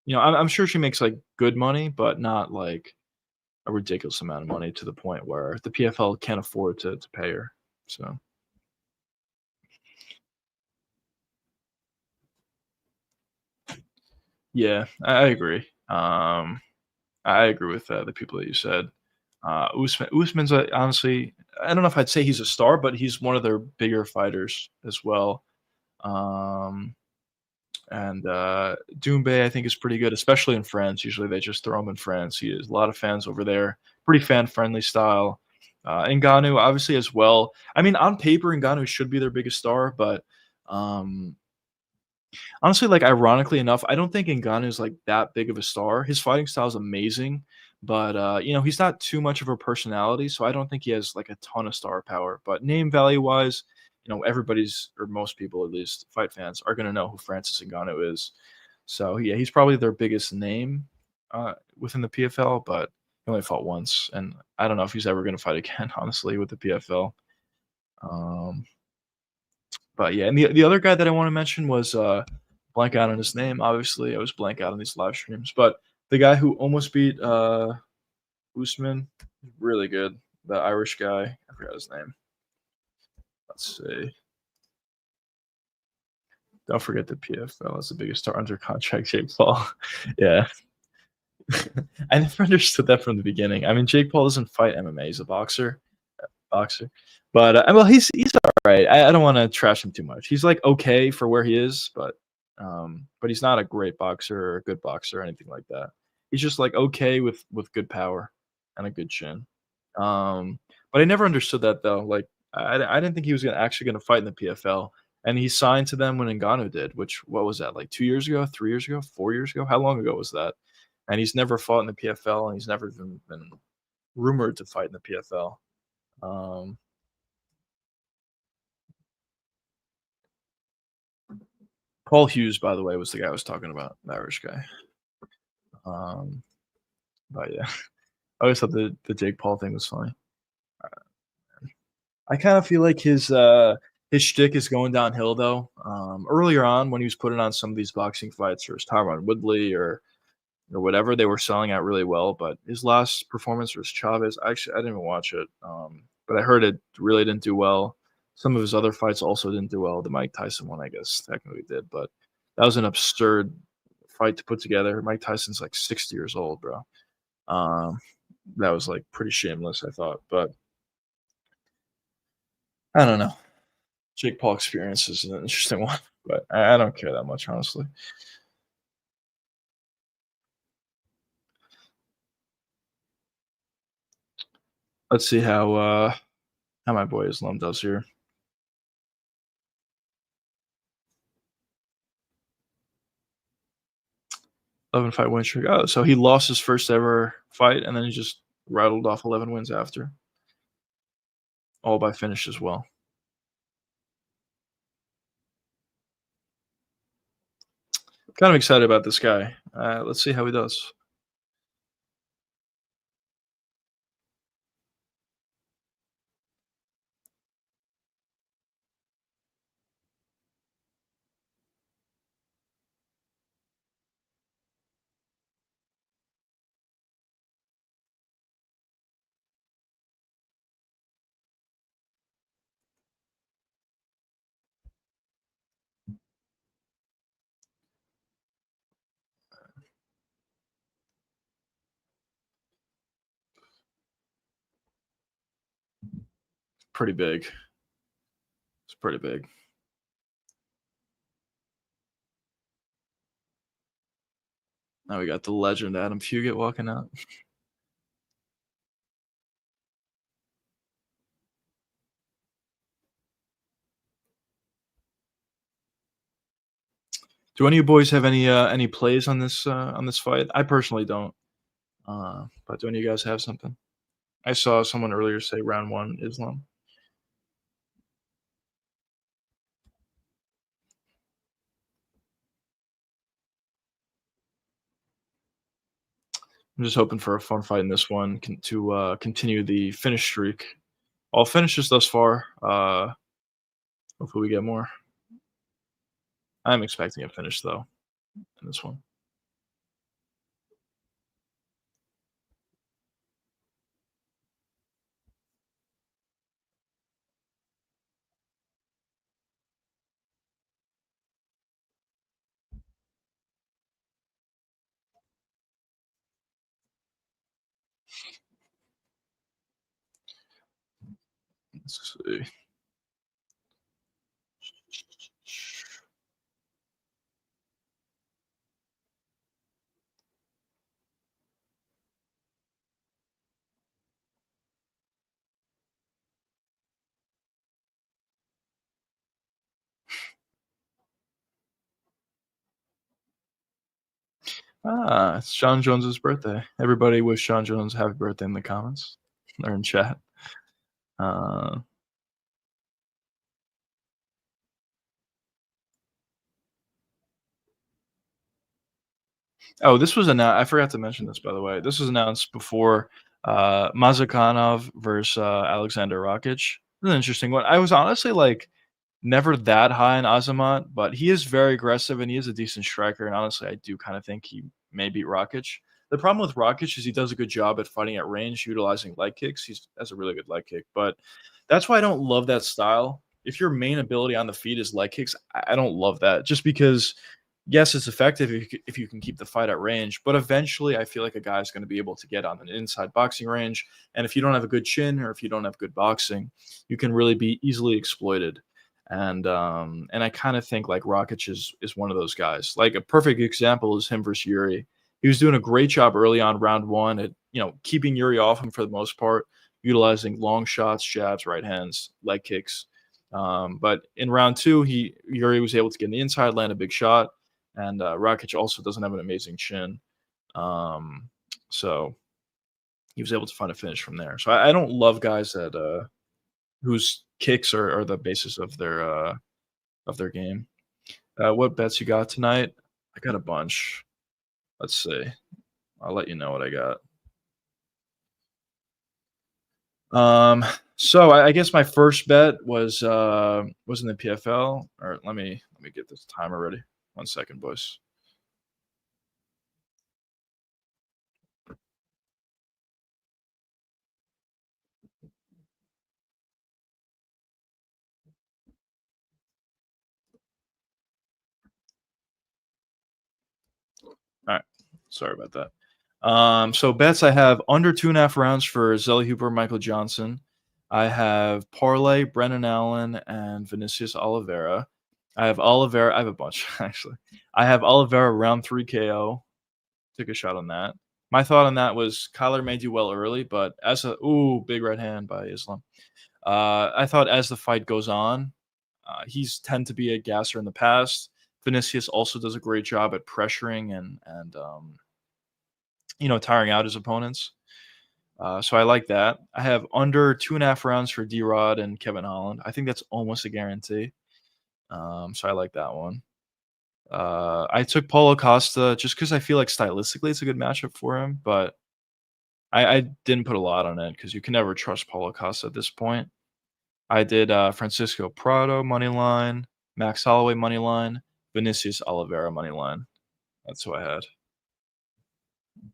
I'm sure she makes like good money, but not like a ridiculous amount of money to the point where the PFL can't afford to pay her. So yeah, I agree. I agree with the people that you said. Usman's honestly, I don't know if I'd say he's a star, but he's one of their bigger fighters as well. Um, and Doumbé, I think, is pretty good, especially in France. Usually they just throw him in France. He has a lot of fans over there. Pretty fan-friendly style. Ngannou, obviously, as well. I mean, on paper, Ngannou should be their biggest star, but um, honestly, like, ironically enough, I don't think Ngannou is, like, that big of a star. His fighting style is amazing, but, he's not too much of a personality, so I don't think he has, like, a ton of star power. But name value-wise, everybody's or most people at least, fight fans, are gonna know who Francis Ngannou is. So, yeah, he's probably their biggest name, within the PFL, but he only fought once, and I don't know if he's ever gonna fight again, honestly, with the PFL. Um, but, yeah, and the other guy that I wanna mention was, blank out on his name, obviously, I was blank out on these live streams, but the guy who almost beat, Usman, really good, the Irish guy, I forgot his name. Let's see. Don't forget the PFL is the biggest star under contract, Jake Paul. Yeah. I never understood that from the beginning. I mean, Jake Paul doesn't fight MMA, he's a boxer, boxer. But, well, he's alright. I don't wanna trash him too much. He's, like, okay for where he is, but he's not a great boxer or a good boxer or anything like that. He's just, like, okay with good power and a good chin. But I never understood that though, like, I didn't think he was actually gonna fight in the PFL, and he signed to them when Ngannou did, which what was that, like, 2 years ago, 3 years ago, 4 years ago? How long ago was that? And he's never fought in the PFL, and he's never even been rumored to fight in the PFL. Um, Paul Hughes, by the way, was the guy I was talking about, the Irish guy. Um, but yeah, I always thought the Jake Paul thing was funny. I kind of feel like his shtick is going downhill though. Earlier on, when he was putting on some of these boxing fights, or his Tyron Woodley or whatever, they were selling out really well. But his last performance was Chavez. I didn't even watch it, but I heard it really didn't do well. Some of his other fights also didn't do well. The Mike Tyson one, I guess, technically did, but that was an absurd fight to put together. Mike Tyson's like 60 years old, bro. Um, that was like pretty shameless, I thought, but I don't know. Jake Paul experience is an interesting one, but I don't care that much, honestly. Let's see how my boy Islam does here. 11-fight win streak. Oh, so he lost his first ever fight, and then he just rattled off 11 wins after, all by finish as well. Kind of excited about this guy. Let's see how he does. Pretty big. It's pretty big. Now we got the legend Adam Fugit walking out. Do any of you boys have any plays on this fight? I personally don't. But do any of you guys have something? I saw someone earlier say round one Islam. I'm just hoping for a fun fight in this one to continue the finish streak. All finishes thus far. Hopefully we get more. I'm expecting a finish though in this one. Let's see. It's Sean Jones's birthday. Everybody wish Sean Jones happy birthday in the comments or in chat. Uh, oh, this was announced. I forgot to mention this, by the way. This was announced before Mazakhanov versus Alexander Rakic. This is an interesting one. I was honestly like never that high in Azamat, but he is very aggressive and he is a decent striker. And honestly, I do kind of think he may beat Rakic. The problem with Rakic is he does a good job at fighting at range, utilizing leg kicks. He has a really good leg kick, but that's why I don't love that style. If your main ability on the feet is leg kicks, I don't love that just because Yes, it's effective if you can keep the fight at range, but eventually I feel like a guy's gonna be able to get on an inside boxing range, and if you don't have a good chin or if you don't have good boxing, you can really be easily exploited. And I kinda think like Rakic is one of those guys. Like a perfect example is him versus Yuri. He was doing a great job early on round 1 at, keeping Yuri off him for the most part, utilizing long shots, jabs, right hands, leg kicks. But in round 2, he Yuri was able to get in the inside, land a big shot, and Rakic also doesn't have an amazing chin. Um, so he was able to find a finish from there. So I don't love guys that whose kicks are the basis of their game. What bets you got tonight? I got a bunch. Let's see. I'll let you know what I got. Um, so I guess my first bet was in the PFL. Or let me get this timer ready. 1 second, boys. All right. Sorry about that. So bets I have under 2.5 rounds for Zelly Hooper, Michael Johnson. I have parlay Brennan Allen and Vinicius Oliveira. I have Oliveira. I have a bunch actually. I have Oliveira round 3 KO. Took a shot on that. My thought on that was Kyler may do well early, but as a big right hand by Islam. I thought as the fight goes on, he's tend to be a gasser in the past. Vinicius also does a great job at pressuring and tiring out his opponents. So I like that. I have under 2.5 rounds for D-Rod and Kevin Holland. I think that's almost a guarantee. So I like that one. I took Paulo Costa just because I feel like stylistically it's a good matchup for him, but I didn't put a lot on it because you can never trust Paulo Costa at this point. I did Francisco Prado money line, Max Holloway money line, Vinicius Oliveira money line. That's who I had.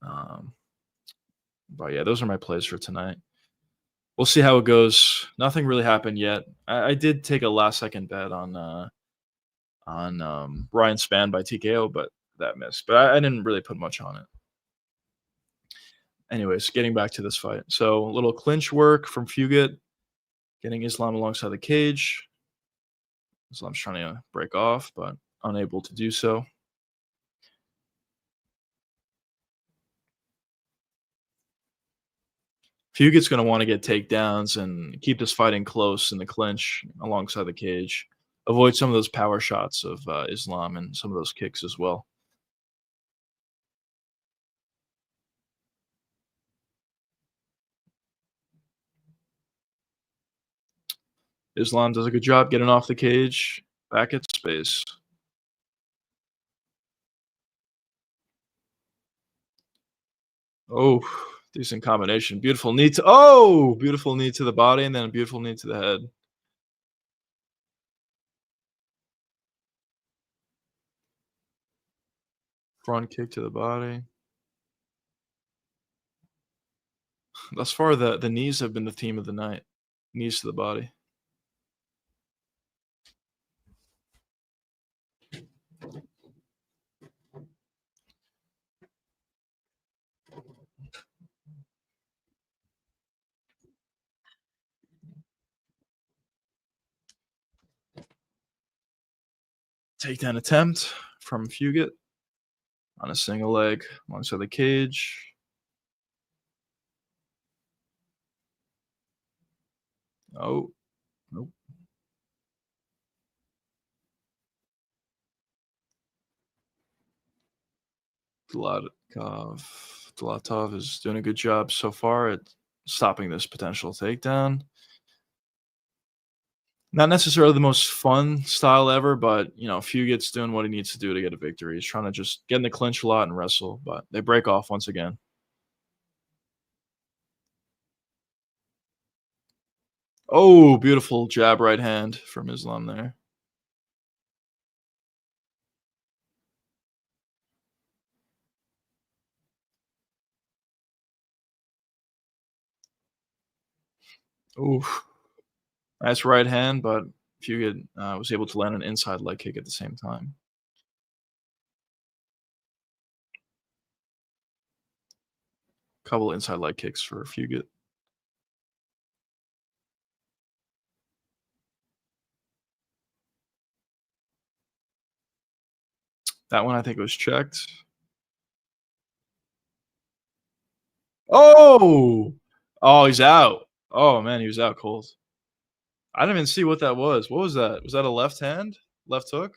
Um, but yeah, those are my plays for tonight. We'll see how it goes. Nothing really happened yet. I did take a last second bet on Ryan Spann by TKO, but that missed. But I didn't really put much on it. Anyways, getting back to this fight. So a little clinch work from Fugit, getting Islam alongside the cage. Islam's trying to break off, but unable to do so. Fugit's going to want to get takedowns and keep this fighting close in the clinch alongside the cage. Avoid some of those power shots of Islam and some of those kicks as well. Islam does a good job getting off the cage, back at space. Oh, decent combination. Beautiful knee to the body and then a beautiful knee to the head. Front kick to the body. Thus far, the knees have been the theme of the night. Knees to the body. Takedown attempt from Fugit on a single leg alongside the cage. Oh, nope. Zlatkov. Zlatov is doing a good job so far at stopping this potential takedown. Not necessarily the most fun style ever, but Fugit's doing what he needs to do to get a victory. He's trying to just get in the clinch a lot and wrestle, but they break off once again. Oh, beautiful jab right hand from Islam there. Ooh, nice right hand, but Fugit was able to land an inside leg kick at the same time. Couple inside leg kicks for Fugit. That one I think was checked. Oh! Oh, he's out. Oh, man, he was out cold. I didn't even see what that was. What was that? Was that a left hand? Left hook?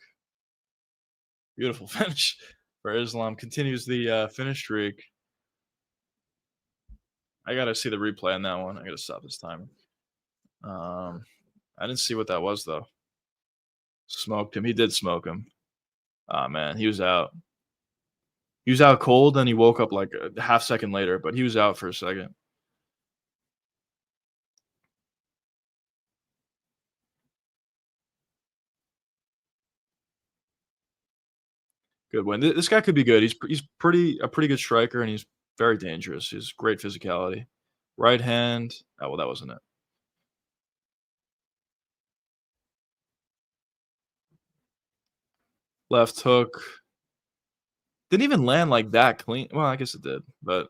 Beautiful finish for Islam. Continues the, finish streak. I gotta see the replay on that one. I gotta stop this timer. I didn't see what that was, though. Smoked him. He did smoke him. Ah, man, he was out. He was out cold, and he woke up, like, a half second later, but he was out for a second. Good win. This guy could be good. He's pretty good striker, and he's very dangerous. He's great physicality. Right hand. Oh, well, that wasn't it. Left hook. Didn't even land like that clean. Well, I guess it did, but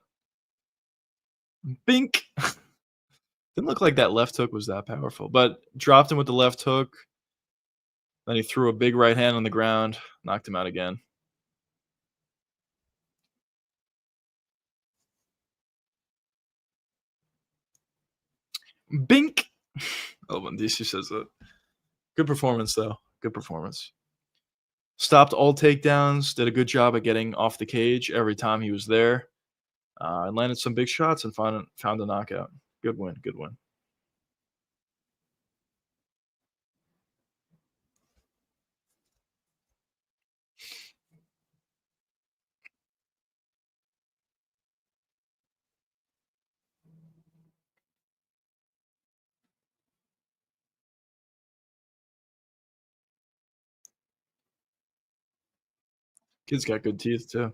bink. Didn't look like that left hook was that powerful, but dropped him with the left hook. Then he threw a big right hand on the ground, knocked him out again. Bink. Oh, when DC says that. Good performance, though. Good performance. Stopped all takedowns, did a good job at getting off the cage every time he was there, and landed some big shots and found a knockout. Good win, good win. Kid's got good teeth too.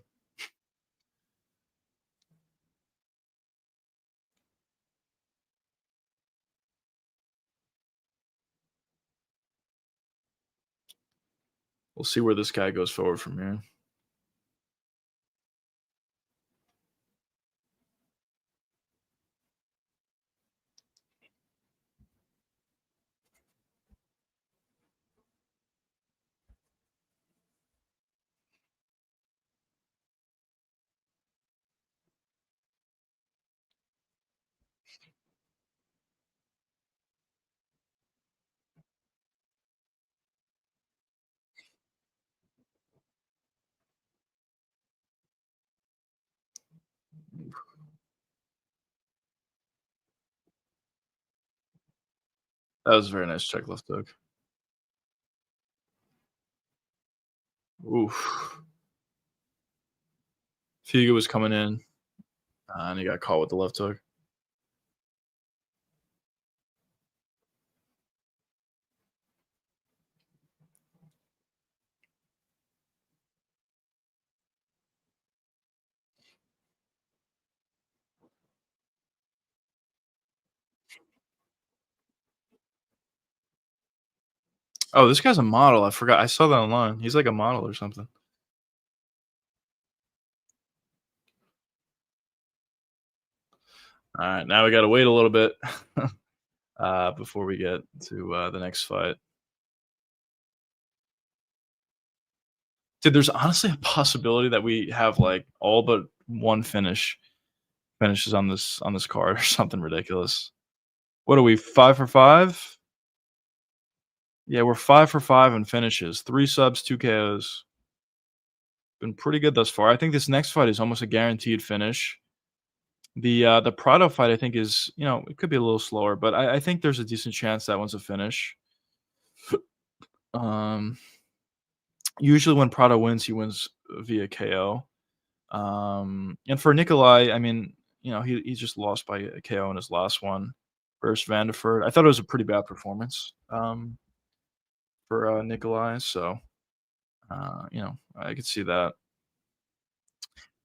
We'll see where this guy goes forward from here. That was a very nice check left hook. Oof. Figa was coming in, and he got caught with the left hook. Oh, this guy's a model. I forgot. I saw that online. He's like a model or something. All right, now we got to wait a little bit before we get to the next fight. Dude, there's honestly a possibility that we have like all but one finishes on this card or something ridiculous. What are we 5 for 5? Yeah, we're 5 for 5 in finishes. 3 subs, 2 KOs. Been pretty good thus far. I think this next fight is almost a guaranteed finish. The Prado fight, I think, is it could be a little slower, but I think there's a decent chance that one's a finish. Um, Usually when Prado wins, he wins via KO. And for Nikolai, I mean, he just lost by a KO in his last one versus Vanderford. I thought it was a pretty bad performance for Nikolai, so I could see that.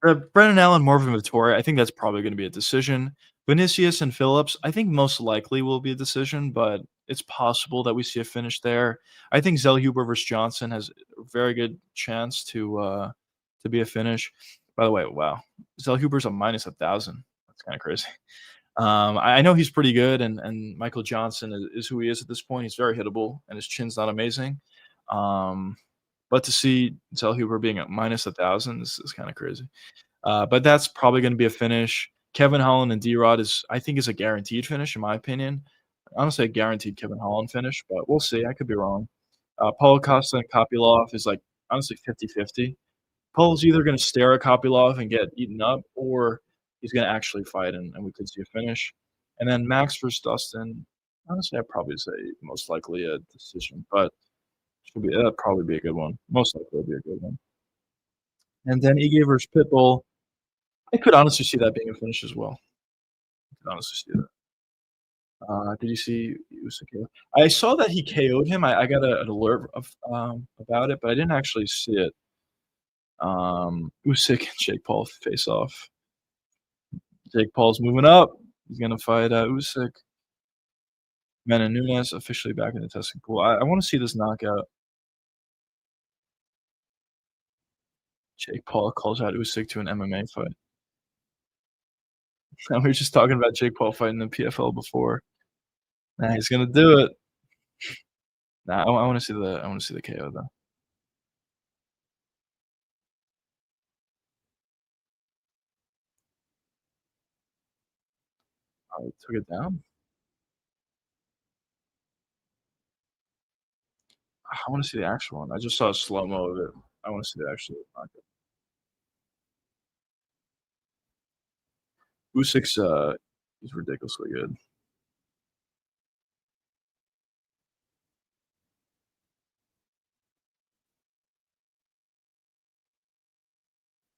Brendan Allen, Marvin Vettori, I think that's probably going to be a decision. Vinicius and Phillips, I think most likely will be a decision, but it's possible that we see a finish there. I think Zellhuber versus Johnson has a very good chance to be a finish. By the way, wow, Zellhuber's a -1,000. It's kinda crazy. I know he's pretty good, and Michael Johnson is who he is at this point. He's very hittable, and his chin's not amazing. Um, but to see Zell Huber being at -1,000 is kinda crazy. But that's probably gonna be a finish. Kevin Holland and D-Rod I think is a guaranteed finish in my opinion. Honestly, a guaranteed Kevin Holland finish, but we'll see. I could be wrong. Paulo Costa and Kopylov is, like, honestly 50-50. Paul's either gonna stare at Kopylov and get eaten up, or he's gonna actually fight, and we could see a finish. And then Max versus Dustin, honestly, I'd probably say most likely a decision, but that'd probably be a good one. Most likely it'd be a good one. And then Ige versus Pitbull, I could honestly see that being a finish as well. I could honestly see that. Did you see Usyk KO? I saw that he KO'd him. I got an alert about it, but I didn't actually see it. Usyk and Jake Paul face off. Jake Paul's moving up. He's gonna fight, Usyk. Amanda Nunes officially back in the testing pool. I wanna see this knockout. Jake Paul calls out Usyk to an MMA fight. And we were just talking about Jake Paul fighting the PFL before. Nah, he's gonna do it. Nah, I wanna see the KO though. Oh, he took it down? I wanna see the actual one. I just saw a slow-mo of it. I wanna see the actual knockout. Usyk's, he's ridiculously good.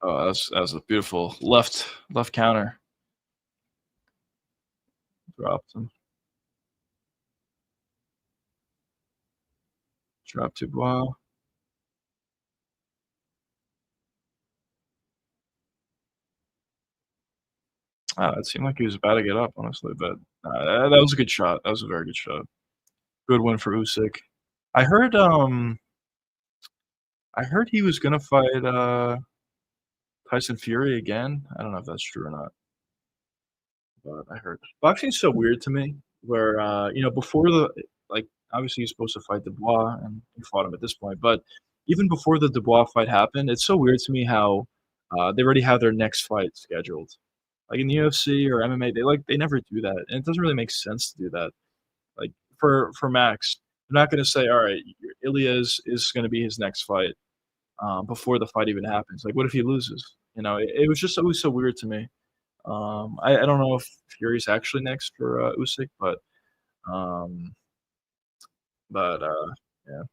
Oh, that was a beautiful left counter. Dropped him. Dropped Dubois. It seemed like he was about to get up, honestly, but, that was a good shot. That was a very good shot. Good win for Usyk. I heard, I heard he was gonna fight, Tyson Fury again. I don't know if that's true or not, but I heard. Boxing's so weird to me where, before like, obviously, he's supposed to fight Dubois, and he fought him at this point, but even before the Dubois fight happened, it's so weird to me how, they already have their next fight scheduled. Like, in the UFC or MMA, they never do that, and it doesn't really make sense to do that. Like, for Max, they're not gonna say, "Alright, Ilya is gonna be his next fight," before the fight even happens. Like, what if he loses? It was just always so weird to me. I don't know if Fury's actually next for, Usyk, um, yeah.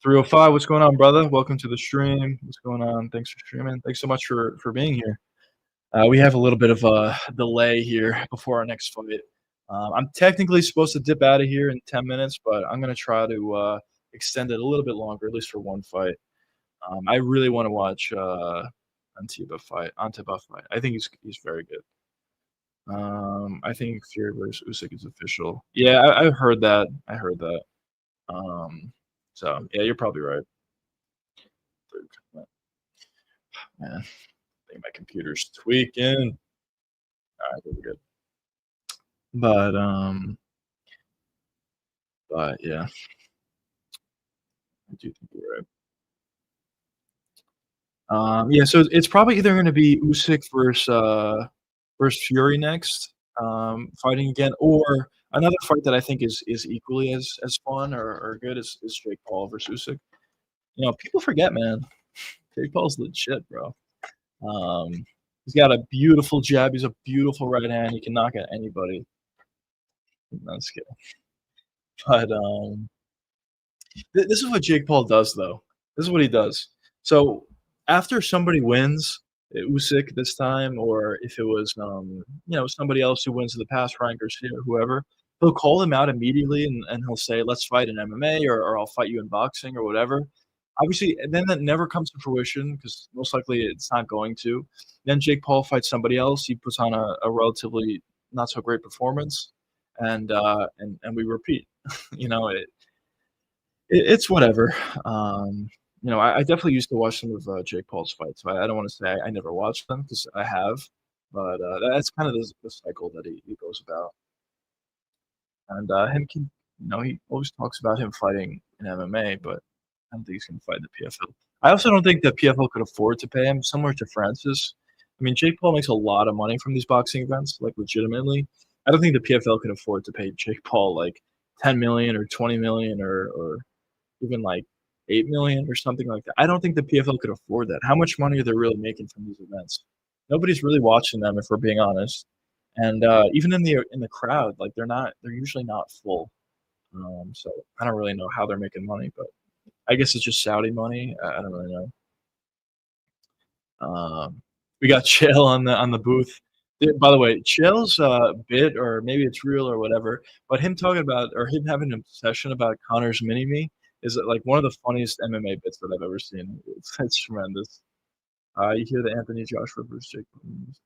305, what's going on, brother? Welcome to the stream. What's going on? Thanks for streaming. Thanks so much for being here. We have a little bit of a delay here before our next fight. I'm technically supposed to dip out of here in 10 minutes, but I'm gonna try to, extend it a little bit longer, at least for one fight. I really wanna watch, Antiba fight. I think he's very good. I think Fury versus Usyk is official. Yeah, I heard that. I heard that. Um, so yeah, you're probably right. Man, I think my computer's tweaking. Alright, we're good. But, yeah, I do think you're right. Yeah, so it's probably either gonna be Usyk versus Fury next, fighting again, or another fight that I think is equally as fun or good is Jake Paul versus Usyk. People forget, man. Jake Paul's legit, bro. He's got a beautiful jab, he's a beautiful right hand, he can knock out anybody. That's good. But, this is what Jake Paul does, though. This is what he does. So, after somebody wins, Usyk this time, or if it was, somebody else who wins in the past, Ryan Garcia or whoever, he'll call him out immediately and he'll say, "Let's fight in MMA," or "I'll fight you in boxing," or whatever. Obviously, and then that never comes to fruition because most likely it's not going to. Then Jake Paul fights somebody else. He puts on a relatively not so great performance, and we repeat. You know, it's whatever. I definitely used to watch some of, Jake Paul's fights, so I don't wanna say I never watched them because I have, but, that's kind of the cycle that he goes about, and, him can he always talks about him fighting in MMA, but I don't think he's gonna fight in the PFL. I also don't think the PFL could afford to pay him, similar to Francis. I mean, Jake Paul makes a lot of money from these boxing events, like, legitimately. I don't think the PFL can afford to pay Jake Paul, like, 10,000,000 or 20,000,000 or even, like, 8,000,000 or something like that. I don't think the PFL could afford that. How much money are they really making from these events? Nobody's really watching them if we're being honest, and, even in the crowd, like, they're usually not full, so I don't really know how they're making money, but I guess it's just Saudi money. I don't really know. We got Chael on the booth. By the way, Chael's, bit, or maybe it's real or whatever, but him talking about or him having an obsession about Conor's mini-me is, like, one of the funniest MMA bits that I've ever seen. It's tremendous. You hear the Anthony Joshua versus Jake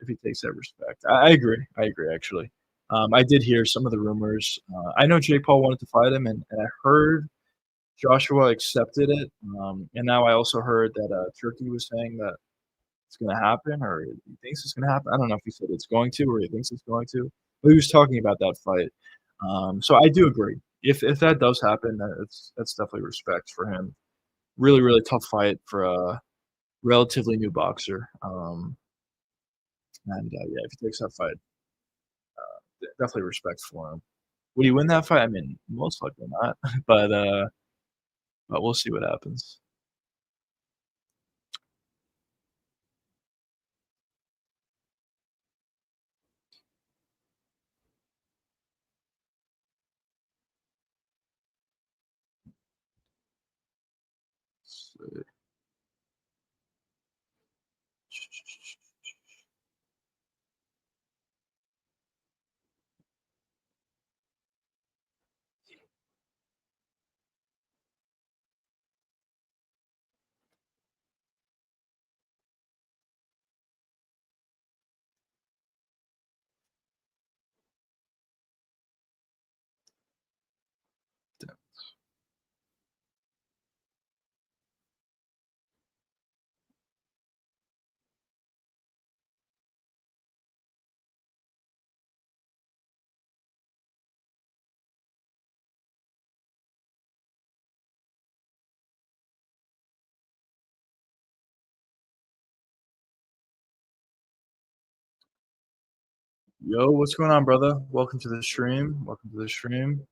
if he takes that respect. I agree. I agree, actually. I did hear some of the rumors. I know Jake Paul wanted to fight him, and I heard Joshua accepted it, and now I also heard that, Turkey was saying that it's gonna happen or he thinks it's gonna happen. I don't know if he said it's going to or he thinks it's going to, but he was talking about that fight. So I do agree. If that does happen, that's definitely respect for him. Really, really tough fight for a relatively new boxer. And yeah, if he takes that fight, definitely respect for him. Would he win that fight? I mean, most likely not, but we'll see what happens. So, Yo, what's going on, brother? Welcome to the stream. Welcome to the stream.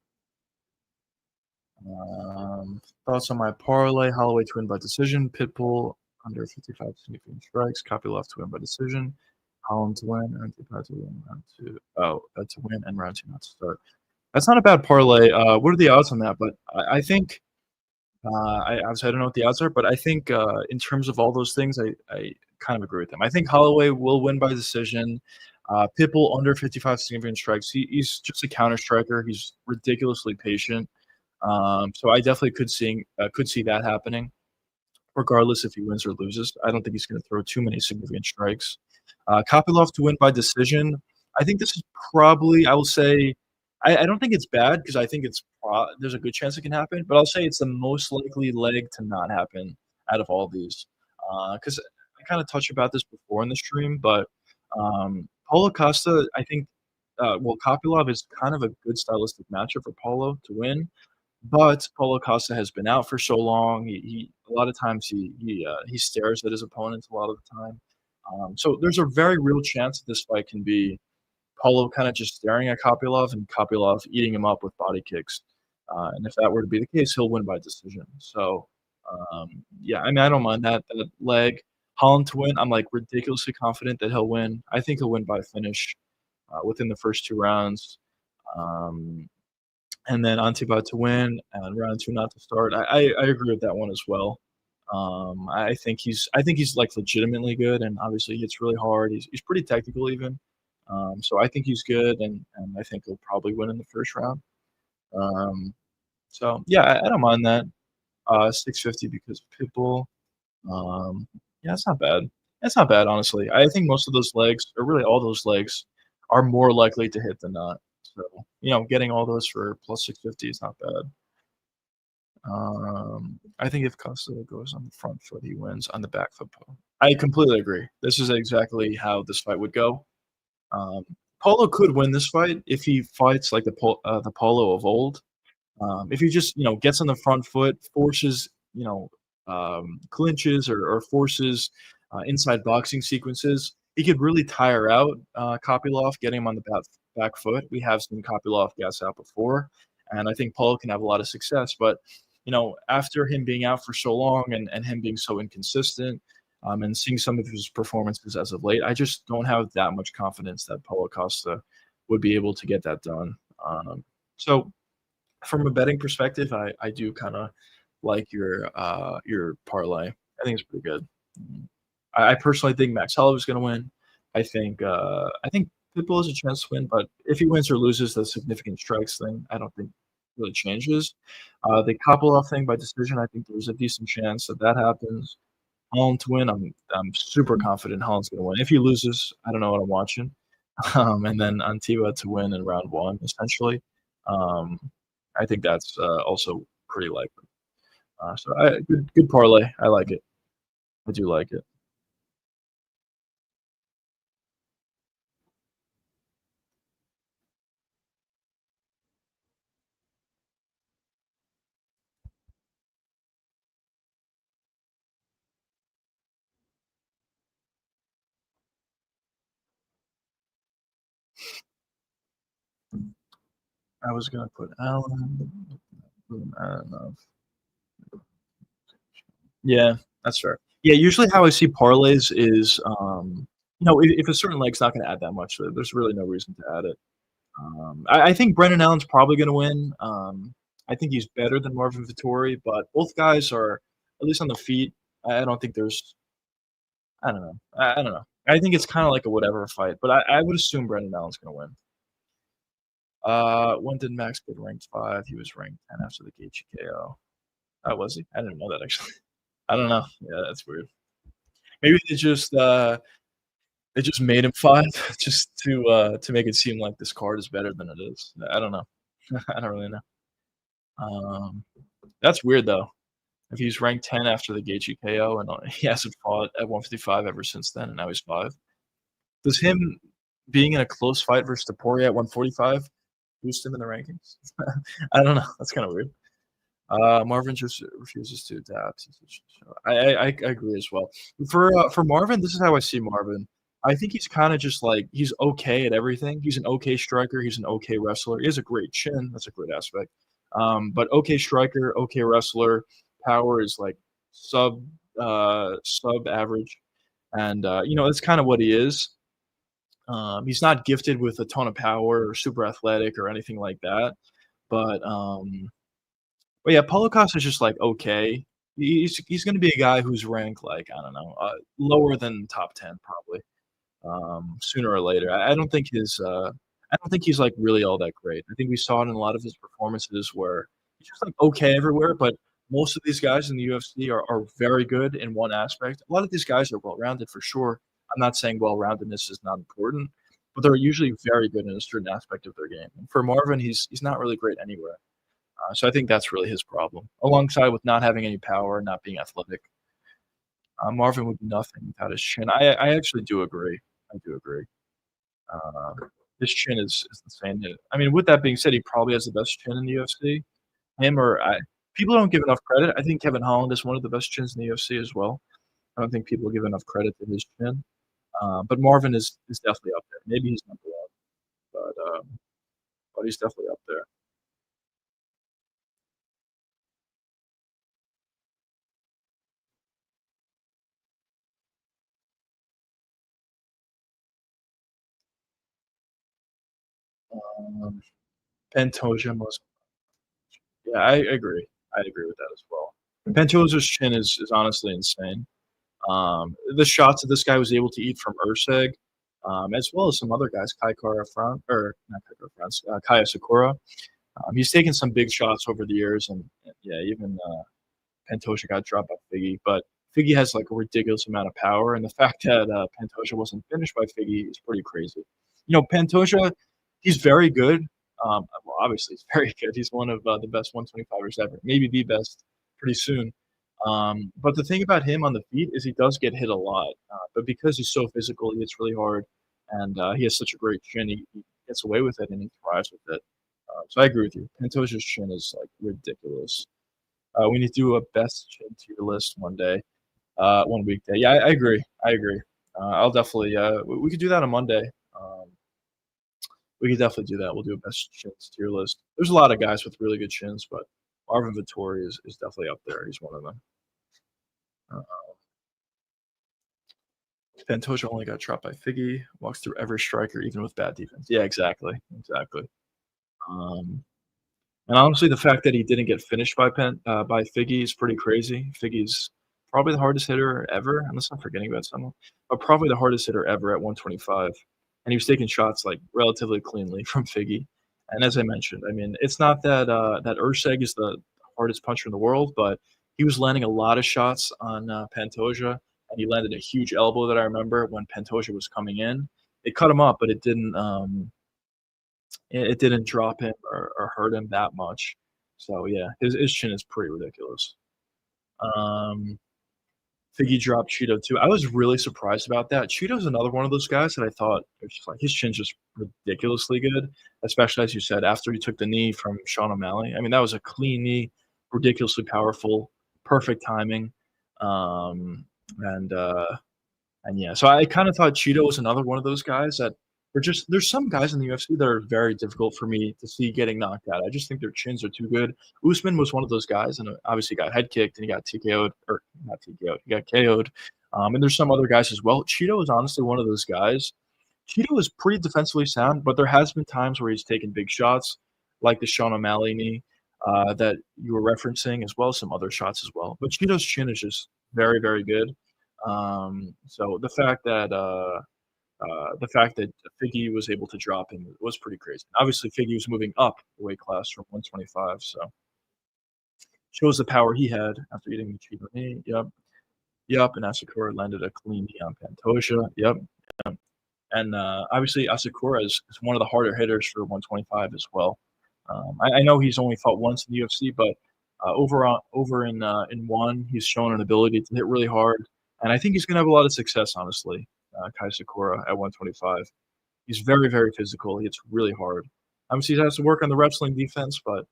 Thoughts on my parlay: Holloway to win by decision, Pitbull under 55 significant strikes, Kopylov to win by decision, Holland to win, and Antipas to win round two. Oh, to win and round two not to start. That's not a bad parlay. What are the odds on that? But I think I obviously I don't know what the odds are, but I think in terms of all those things, I kind of agree with them. I think Holloway will win by decision. Pitbull under 55 significant strikes. He's just a counter striker. He's ridiculously patient. So I definitely could see that happening, regardless if he wins or loses. I don't think he's going to throw too many significant strikes. Kopylov to win by decision. I think this is probably. I will say. I don't think it's bad because I think there's a good chance it can happen, but I'll say it's the most likely leg to not happen out of all these. Because I kind of touched about this before in the stream, but Paulo Costa, I think, well, Kopylov is kind of a good stylistic matchup for Paulo to win. But Paulo Costa has been out for so long. He a lot of times he stares at his opponents a lot of the time. So there's a very real chance that this fight can be Paulo kind of just staring at Kopylov and Kopylov eating him up with body kicks. And if that were to be the case, he'll win by decision. So yeah, I mean I don't mind that leg. Holland to win, I'm like ridiculously confident that he'll win. I think he'll win by finish within the first two rounds. Um, and then Antiba to win and round two not to start. I agree with that one as well. I think he's like legitimately good, and obviously he hits really hard. He's pretty technical even. So I think he's good, and I think he'll probably win in the first round. Um, so yeah, I don't mind that. 650 because of Pitbull. Um, yeah, it's not bad. It's not bad, honestly. I think most of those legs, or really all those legs, are more likely to hit than not. So, getting all those for plus 650 is not bad. I think if Costa goes on the front foot, he wins on the back foot. I completely agree. This is exactly how this fight would go. Um, Polo could win this fight if he fights like the Polo of old. If he just, gets on the front foot, forces, clinches or forces, inside boxing sequences, he could really tire out, Kopylov, getting him on the back foot. We have seen Kopylov gas out before, and I think Paul can have a lot of success, but, after him being out for so long and him being so inconsistent, and seeing some of his performances as of late, I just don't have that much confidence that Paulo Costa would be able to get that done. So from a betting perspective, I do kinda like your parlay. I think it's pretty good. Mm. I personally think Max Holloway is gonna win. I think Pitbull has a chance to win, but if he wins or loses, the significant strikes thing, I don't think really changes. The Kopylov thing by decision, I think there's a decent chance that that happens. Holland to win, I'm super confident Holland's gonna win. If he loses, I don't know what I'm watching. And then Antigua to win in round 1, essentially. Um, I think that's, also pretty likely. So good parlay. I like it. I do like it. I was gonna put Allen. I don't know. Yeah, that's fair. Yeah, usually how I see parlays is, if a certain leg's not gonna add that much, there's really no reason to add it. I think Brendan Allen's probably gonna win. I think he's better than Marvin Vettori, but both guys are, at least on the feet, I don't think there's I don't know. I don't know. I think it's kinda like a whatever fight, but I would assume Brendan Allen's gonna win. When did Max get ranked 5? He was ranked 10 after the Gaethje KO. Oh, was he? I didn't know that actually. I don't know. Yeah, that's weird. Maybe they just made him 5 just to make it seem like this card is better than it is. I don't know. I don't really know. Um, that's weird though. If he's ranked 10 after the Gaethje KO and he hasn't fought at 155 ever since then, and now he's 5. Does him being in a close fight versus Topuria at 145 boost him in the rankings? I don't know. That's kinda weird. Marvin just refuses to adapt. I agree as well. For Marvin, this is how I see Marvin. I think he's kinda just like he's okay at everything. He's an okay striker, he's an okay wrestler. He has a great chin, that's a great aspect. But okay striker, okay wrestler, power is like sub average, and, that's kinda what he is. He's not gifted with a ton of power or super athletic or anything like that, but, yeah, Paulo Costa's just, like, okay. He's gonna be a guy who's ranked, like, I don't know, lower than top 10 probably, sooner or later. I don't think he's, like, really all that great. I think we saw it in a lot of his performances where he's just, like, okay everywhere, but most of these guys in the UFC are very good in one aspect. A lot of these guys are well-rounded for sure. I'm not saying well-roundedness is not important, but they're usually very good in a certain aspect of their game. And for Marvin, he's not really great anywhere. So I think that's really his problem, alongside with not having any power, not being athletic. Marvin would be nothing without his chin. I actually do agree. I do agree. Um, his chin is insane. I mean, with that being said, he probably has the best chin in the UFC. Him or I people don't give enough credit. I think Kevin Holland is one of the best chins in the UFC as well. I don't think people give enough credit to his chin. But Marvin is definitely up there. Maybe he's number 1, but he's definitely up there. Um, Pantoja most Yeah, I agree. I agree with that as well. Pantoja's chin is honestly insane. The shots that this guy was able to eat from Erceg, as well as some other guys, Kai Kara Fran or not Kai Kara France, Kaya Sakura. He's taken some big shots over the years, and yeah, even Pantoja got dropped by Figgy, but Figgy has like a ridiculous amount of power, and the fact that Pantoja wasn't finished by Figgy is pretty crazy. Pantoja, he's very good. Well, obviously, he's very good. He's one of the best 125ers ever, maybe the best pretty soon. But the thing about him on the feet is he does get hit a lot, but because he's so physical, he hits really hard, and he has such a great chin. He gets away with it, and he thrives with it. So I agree with you. Pantoja's chin is, like, ridiculous. We need to do a best chin tier list one day, one weekday. Yeah, I agree. I agree. I'll definitely, we could do that on Monday. We could definitely do that. We'll do a best chins tier list. There's a lot of guys with really good chins, but Marvin Vettori is definitely up there. He's one of them. Uh, Pantoja only got dropped by Figgy, walks through every striker, even with bad defense. Yeah, exactly, exactly. Um, and honestly, the fact that he didn't get finished by Figgy is pretty crazy. Figgy's probably the hardest hitter ever, unless I'm forgetting about someone, but probably the hardest hitter ever at 125. And he was taking shots like relatively cleanly from Figgy. And as I mentioned, I mean, it's not that that Urseg is the hardest puncher in the world, but he was landing a lot of shots on Pantoja, and he landed a huge elbow that I remember when Pantoja was coming in. It cut him up, but it didn't drop him or hurt him that much. So, yeah, his chin is pretty ridiculous. Um, Figgy dropped Cheeto too. I was really surprised about that. Cheeto's another one of those guys that I thought it's just like his chin's just ridiculously good, especially as you said, after he took the knee from Sean O'Malley. I mean, that was a clean knee, ridiculously powerful, perfect timing. Um, and and yeah, so I kind of thought Cheeto was another one of those guys that were just there's some guys in the UFC that are very difficult for me to see getting knocked out. I just think their chins are too good. Usman was one of those guys, and obviously got head kicked and he got TKO'd or not TKO'd, he got KO'd. And there's some other guys as well. Cheeto is honestly one of those guys. Cheeto is pretty defensively sound, but there has been times where he's taken big shots, like the Sean O'Malley knee that you were referencing, as well as some other shots as well. But Cheeto's chin is just very, very good. So the fact that Figgy was able to drop him was pretty crazy. Obviously, Figgy was moving up the weight class from 125, so shows the power he had after eating the Cheeto knee. Yep, yep. And Asakura landed a clean knee on Pantoja. Yep. Yep. And obviously, Asakura is one of the harder hitters for 125 as well. I know he's only fought once in the UFC, but over in one, he's shown an ability to hit really hard, and I think he's going to have a lot of success. Honestly, Kai Sakura at 125, he's very very physical. He hits really hard. Obviously, he has to work on the wrestling defense, but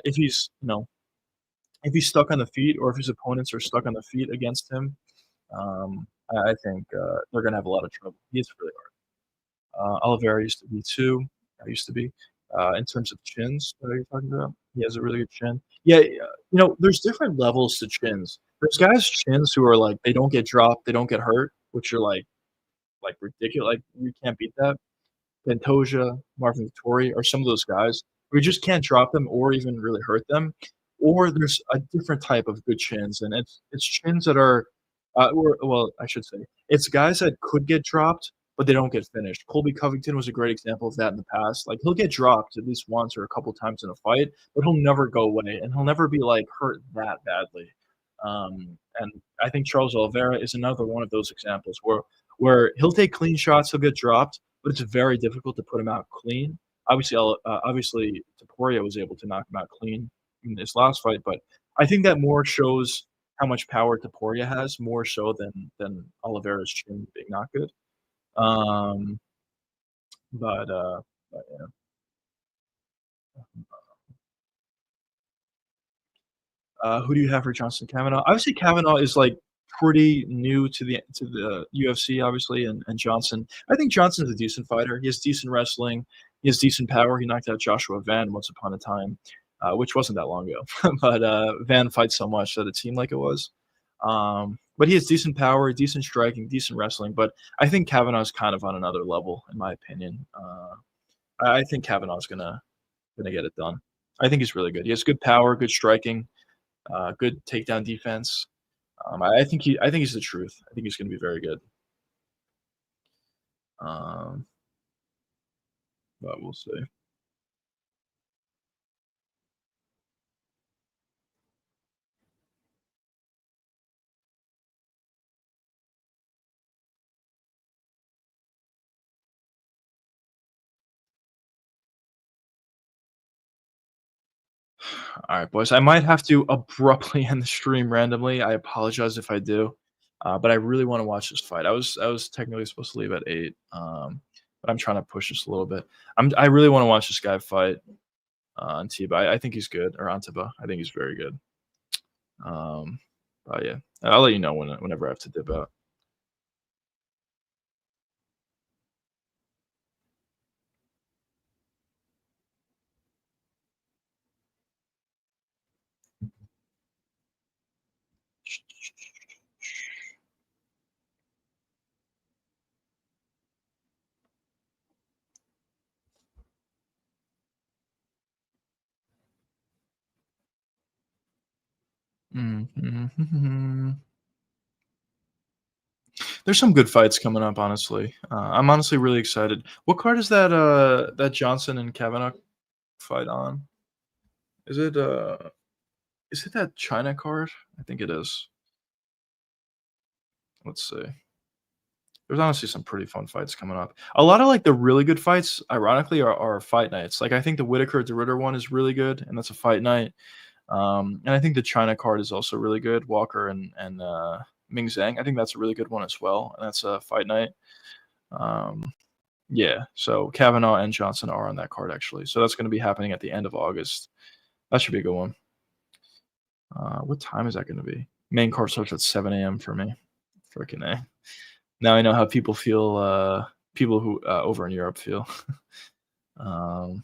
if he's if he's stuck on the feet or if his opponents are stuck on the feet against him, I think they're going to have a lot of trouble. He's really Oliveira used to be too. I used to be. In terms of chins, that you're talking about, he has a really good chin. Yeah, there's different levels to chins. There's guys' chins who are like they don't get dropped, they don't get hurt, which are like ridiculous. Like you can't beat that. Pantoja, Marvin Vettori are some of those guys where you just can't drop them or even really hurt them. Or there's a different type of good chins, and it's chins that are, or well, I should say, it's guys that could get dropped, but they don't get finished. Colby Covington was a great example of that in the past. Like he'll get dropped at least once or a couple times in a fight, but he'll never go away, and he'll never be like hurt that badly. And I think Charles Oliveira is another one of those examples where he'll take clean shots, he'll get dropped, but it's very difficult to put him out clean. Obviously, Taporia was able to knock him out clean in this last fight, but I think that more shows how much power Taporia has, more so than Oliveira's chin being not good. Um, but, uh, but yeah. Who do you have for Johnson Kavanaugh? Obviously, Kavanaugh is like pretty new to the UFC, obviously, and Johnson. I think Johnson's a decent fighter. He has decent wrestling. He has decent power. He knocked out Joshua Van once upon a time, which wasn't that long ago. But Van fights so much that it seemed like it was. But he has decent power, decent striking, decent wrestling. But I think Kavanaugh's kind of on another level, in my opinion. I think Kavanagh's gonna get it done. I think he's really good. He has good power, good striking, good takedown defense. I think he's the truth. I think he's going to be very good. Um, but we'll see. All right, boys. I might have to abruptly end the stream randomly. I apologize if I do, but I really want to watch this fight. I was technically supposed to leave at 8. but I'm trying to push this a little bit. I really want to watch this guy fight Antiba. I think he's good, or Antiba. I think he's very good. Um, but yeah, I'll let you know whenever I have to dip out. Mhm. There's some good fights coming up, honestly. I'm honestly really excited. What card is that Johnson and Kavanaugh fight on? Is it is it that China card? I think it is. Let's see. There's honestly some pretty fun fights coming up. A lot of like the really good fights, ironically, are fight nights. Like I think the Whitaker DeRitter one is really good, and that's a fight night. And I think the China card is also really good. Walker and Ming Zhang. I think that's a really good one as well, and that's a fight night. Um, yeah, so Kavanaugh and Johnson are on that card actually. So that's going to be happening at the end of August. That should be a good one. What time is that going to be? Main card starts at 7 a.m. for me. Freaking A. Now I know how people feel. People who over in Europe feel. um,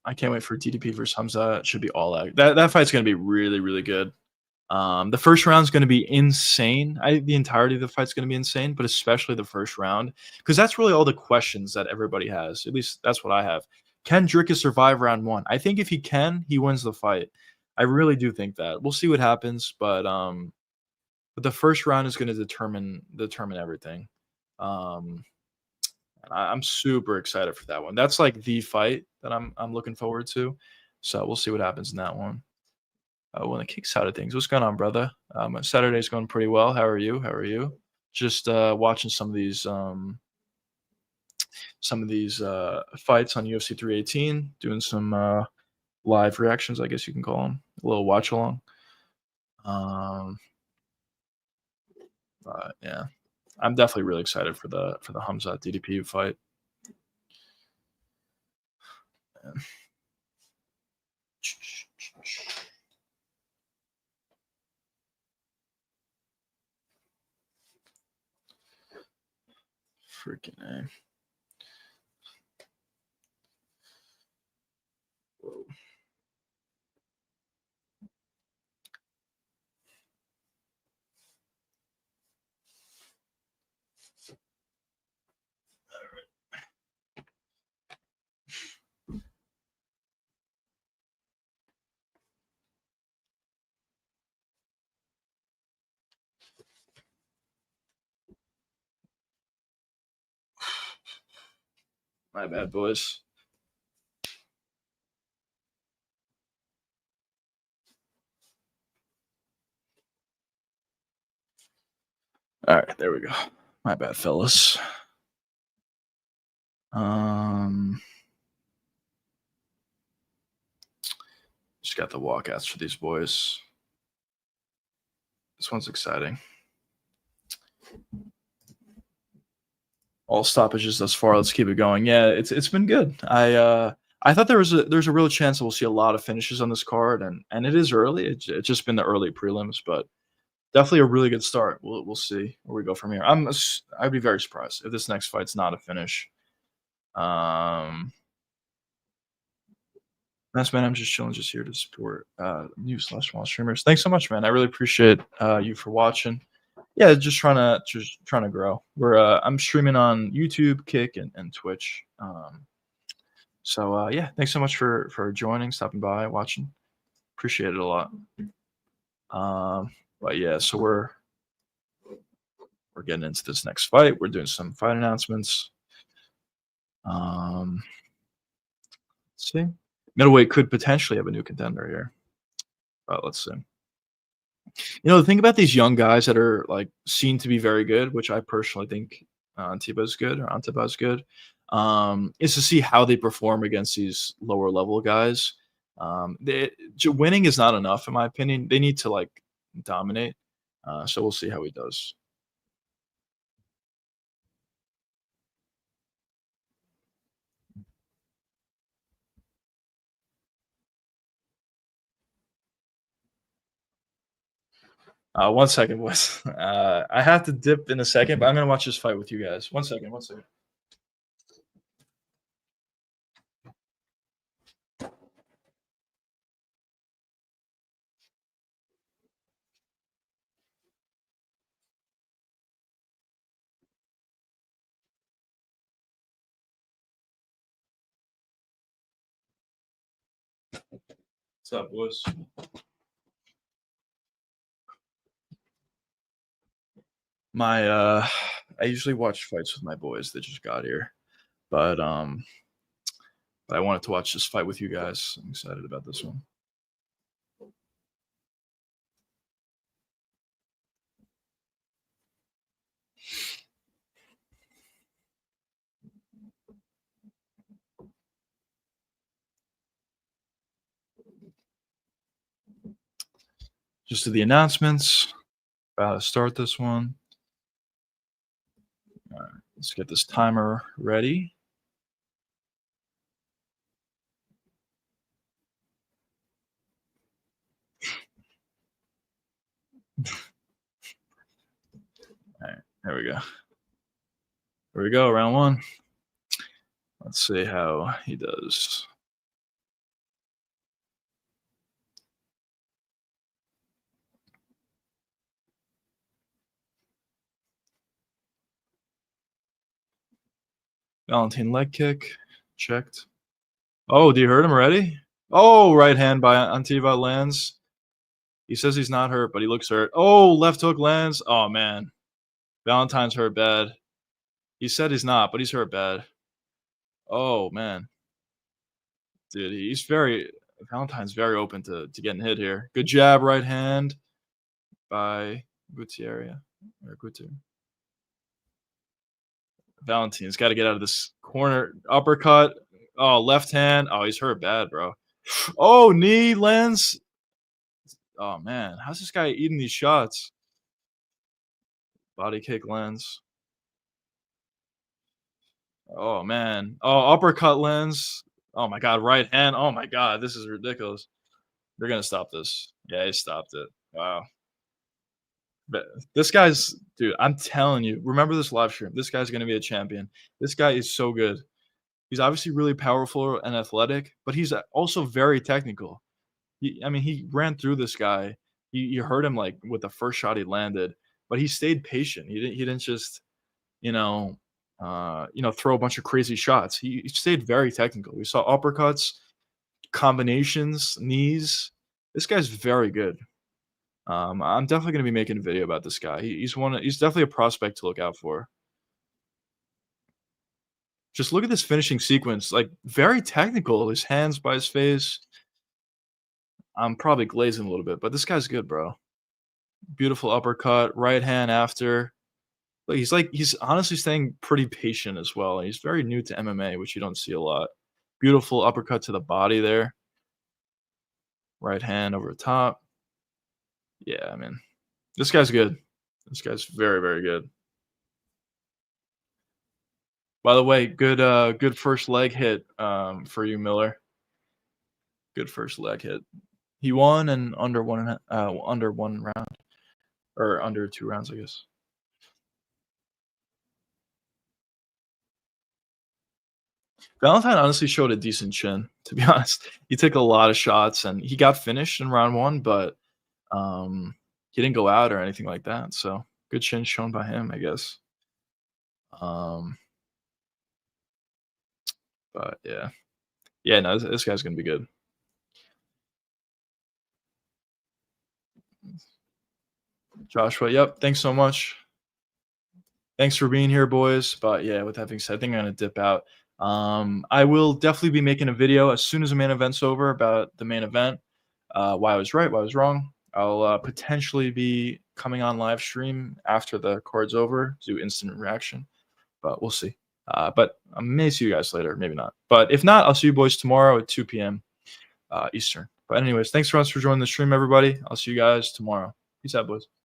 I can't wait for DDP versus Hamza. It should be all out. That fight's going to be really really good. The first round's gonna be insane. The entirety of the fight's gonna be insane, but especially the first round, because that's really all the questions that everybody has. At least that's what I have. Can Dricus survive round one? I think if he can, he wins the fight. I really do think that. We'll see what happens, but the first round is gonna determine everything. Um, I'm super excited for that one. That's like the fight that I'm looking forward to. So we'll see what happens in that one. Well, the kick side of things, what's going on, brother? Saturday's going pretty well. How are you? How are you? Just watching some of these fights on UFC 318, doing some live reactions, I guess you can call them, a little watch along. Um, yeah, I'm definitely really excited for the Hamzat DDP fight. Yeah. Freaking A. Whoa. My bad, boys. All right, there we go. My bad, fellas. Um, just got the walkouts for these boys. This one's exciting. All stoppages thus far. Let's keep it going. Yeah, it's been good. I thought there's a real chance that we'll see a lot of finishes on this card, and it is early. It's just been the early prelims, but definitely a really good start. We'll see where we go from here. I'd be very surprised if this next fight's not a finish. Um, that's man. I'm just chilling, just here to support new slash small streamers. Thanks so much, man. I really appreciate you for watching. Yeah, just trying to grow. I'm streaming on YouTube, Kick, and Twitch. So yeah, thanks so much for joining, stopping by, watching. Appreciate it a lot. But yeah, so we're getting into this next fight. We're doing some fight announcements. Let's see. Middleweight could potentially have a new contender here. Let's see. The thing about these young guys that are, like, seen to be very good, which I personally think, Antiba's good or Antiba's good, is to see how they perform against these lower level guys. Winning is not enough in my opinion. They need to, like, dominate. So we'll see how he does. 1 second, boys. I have to dip in a second, but I'm gonna watch this fight with you guys. 1 second, 1 second. What's up, boys? My I usually watch fights with my boys that just got here, but I wanted to watch this fight with you guys. I'm excited about this one. Just to the announcements. About to start this one. All right, let's get this timer ready. All right, here we go. Here we go, round one. Let's see how he does. Valentine leg kick. Checked. Oh, do you hurt him already? Oh, right hand by Antiva lands. He says he's not hurt, but he looks hurt. Oh, left hook lands. Oh, man. Valentine's hurt bad. He said he's not, but he's hurt bad. Oh, man. Dude, he's very Valentine's very open to getting hit here. Good jab, right hand by Gutierrez or Guter. Valentine's got to get out of this corner. Uppercut. Oh, left hand. Oh, he's hurt bad, bro. Oh, knee lands. Oh, man. How's this guy eating these shots? Body kick lands. Oh, man. Oh, uppercut lands. Oh, my God. Right hand. Oh, my God. This is ridiculous. They're going to stop this. Yeah, he stopped it. Wow. But this guy's dude, I'm telling you, remember this live stream. This guy's gonna be a champion. This guy is so good. He's obviously really powerful and athletic, but he's also very technical. I mean, he ran through this guy. You heard him like with the first shot he landed, but he stayed patient. He didn't just, you know, throw a bunch of crazy shots. He stayed very technical. We saw uppercuts, combinations, knees. This guy's very good. I'm definitely gonna be making a video about this guy. He's definitely a prospect to look out for. Just look at this finishing sequence, like, very technical, his hands by his face. I'm probably glazing a little bit, but this guy's good, bro. Beautiful uppercut, right hand after. But he's honestly staying pretty patient as well, and he's very new to MMA, which you don't see a lot. Beautiful uppercut to the body there. Right hand over the top. Yeah, I mean, this guy's good. This guy's very, very good. By the way, good first leg hit, for you, Miller. Good first leg hit. He won in under under 1 round or under 2 rounds, I guess. Valentine honestly showed a decent chin, to be honest. He took a lot of shots and he got finished in round 1, but, he didn't go out or anything like that, so good chin shown by him, I guess. Um, but yeah. Yeah, no, this guy's gonna be good. Joshua, yep, thanks so much. Thanks for being here, boys. But yeah, with that being said, I think I'm gonna dip out. I will definitely be making a video as soon as the main event's over about the main event. why I was right, why I was wrong. I'll potentially be coming on live stream after the card's over, do instant reaction, but we'll see. But I may see you guys later, maybe not. But if not, I'll see you boys tomorrow at 2 p.m. Eastern. But anyways, thanks so much for joining the stream, everybody. I'll see you guys tomorrow. Peace out, boys.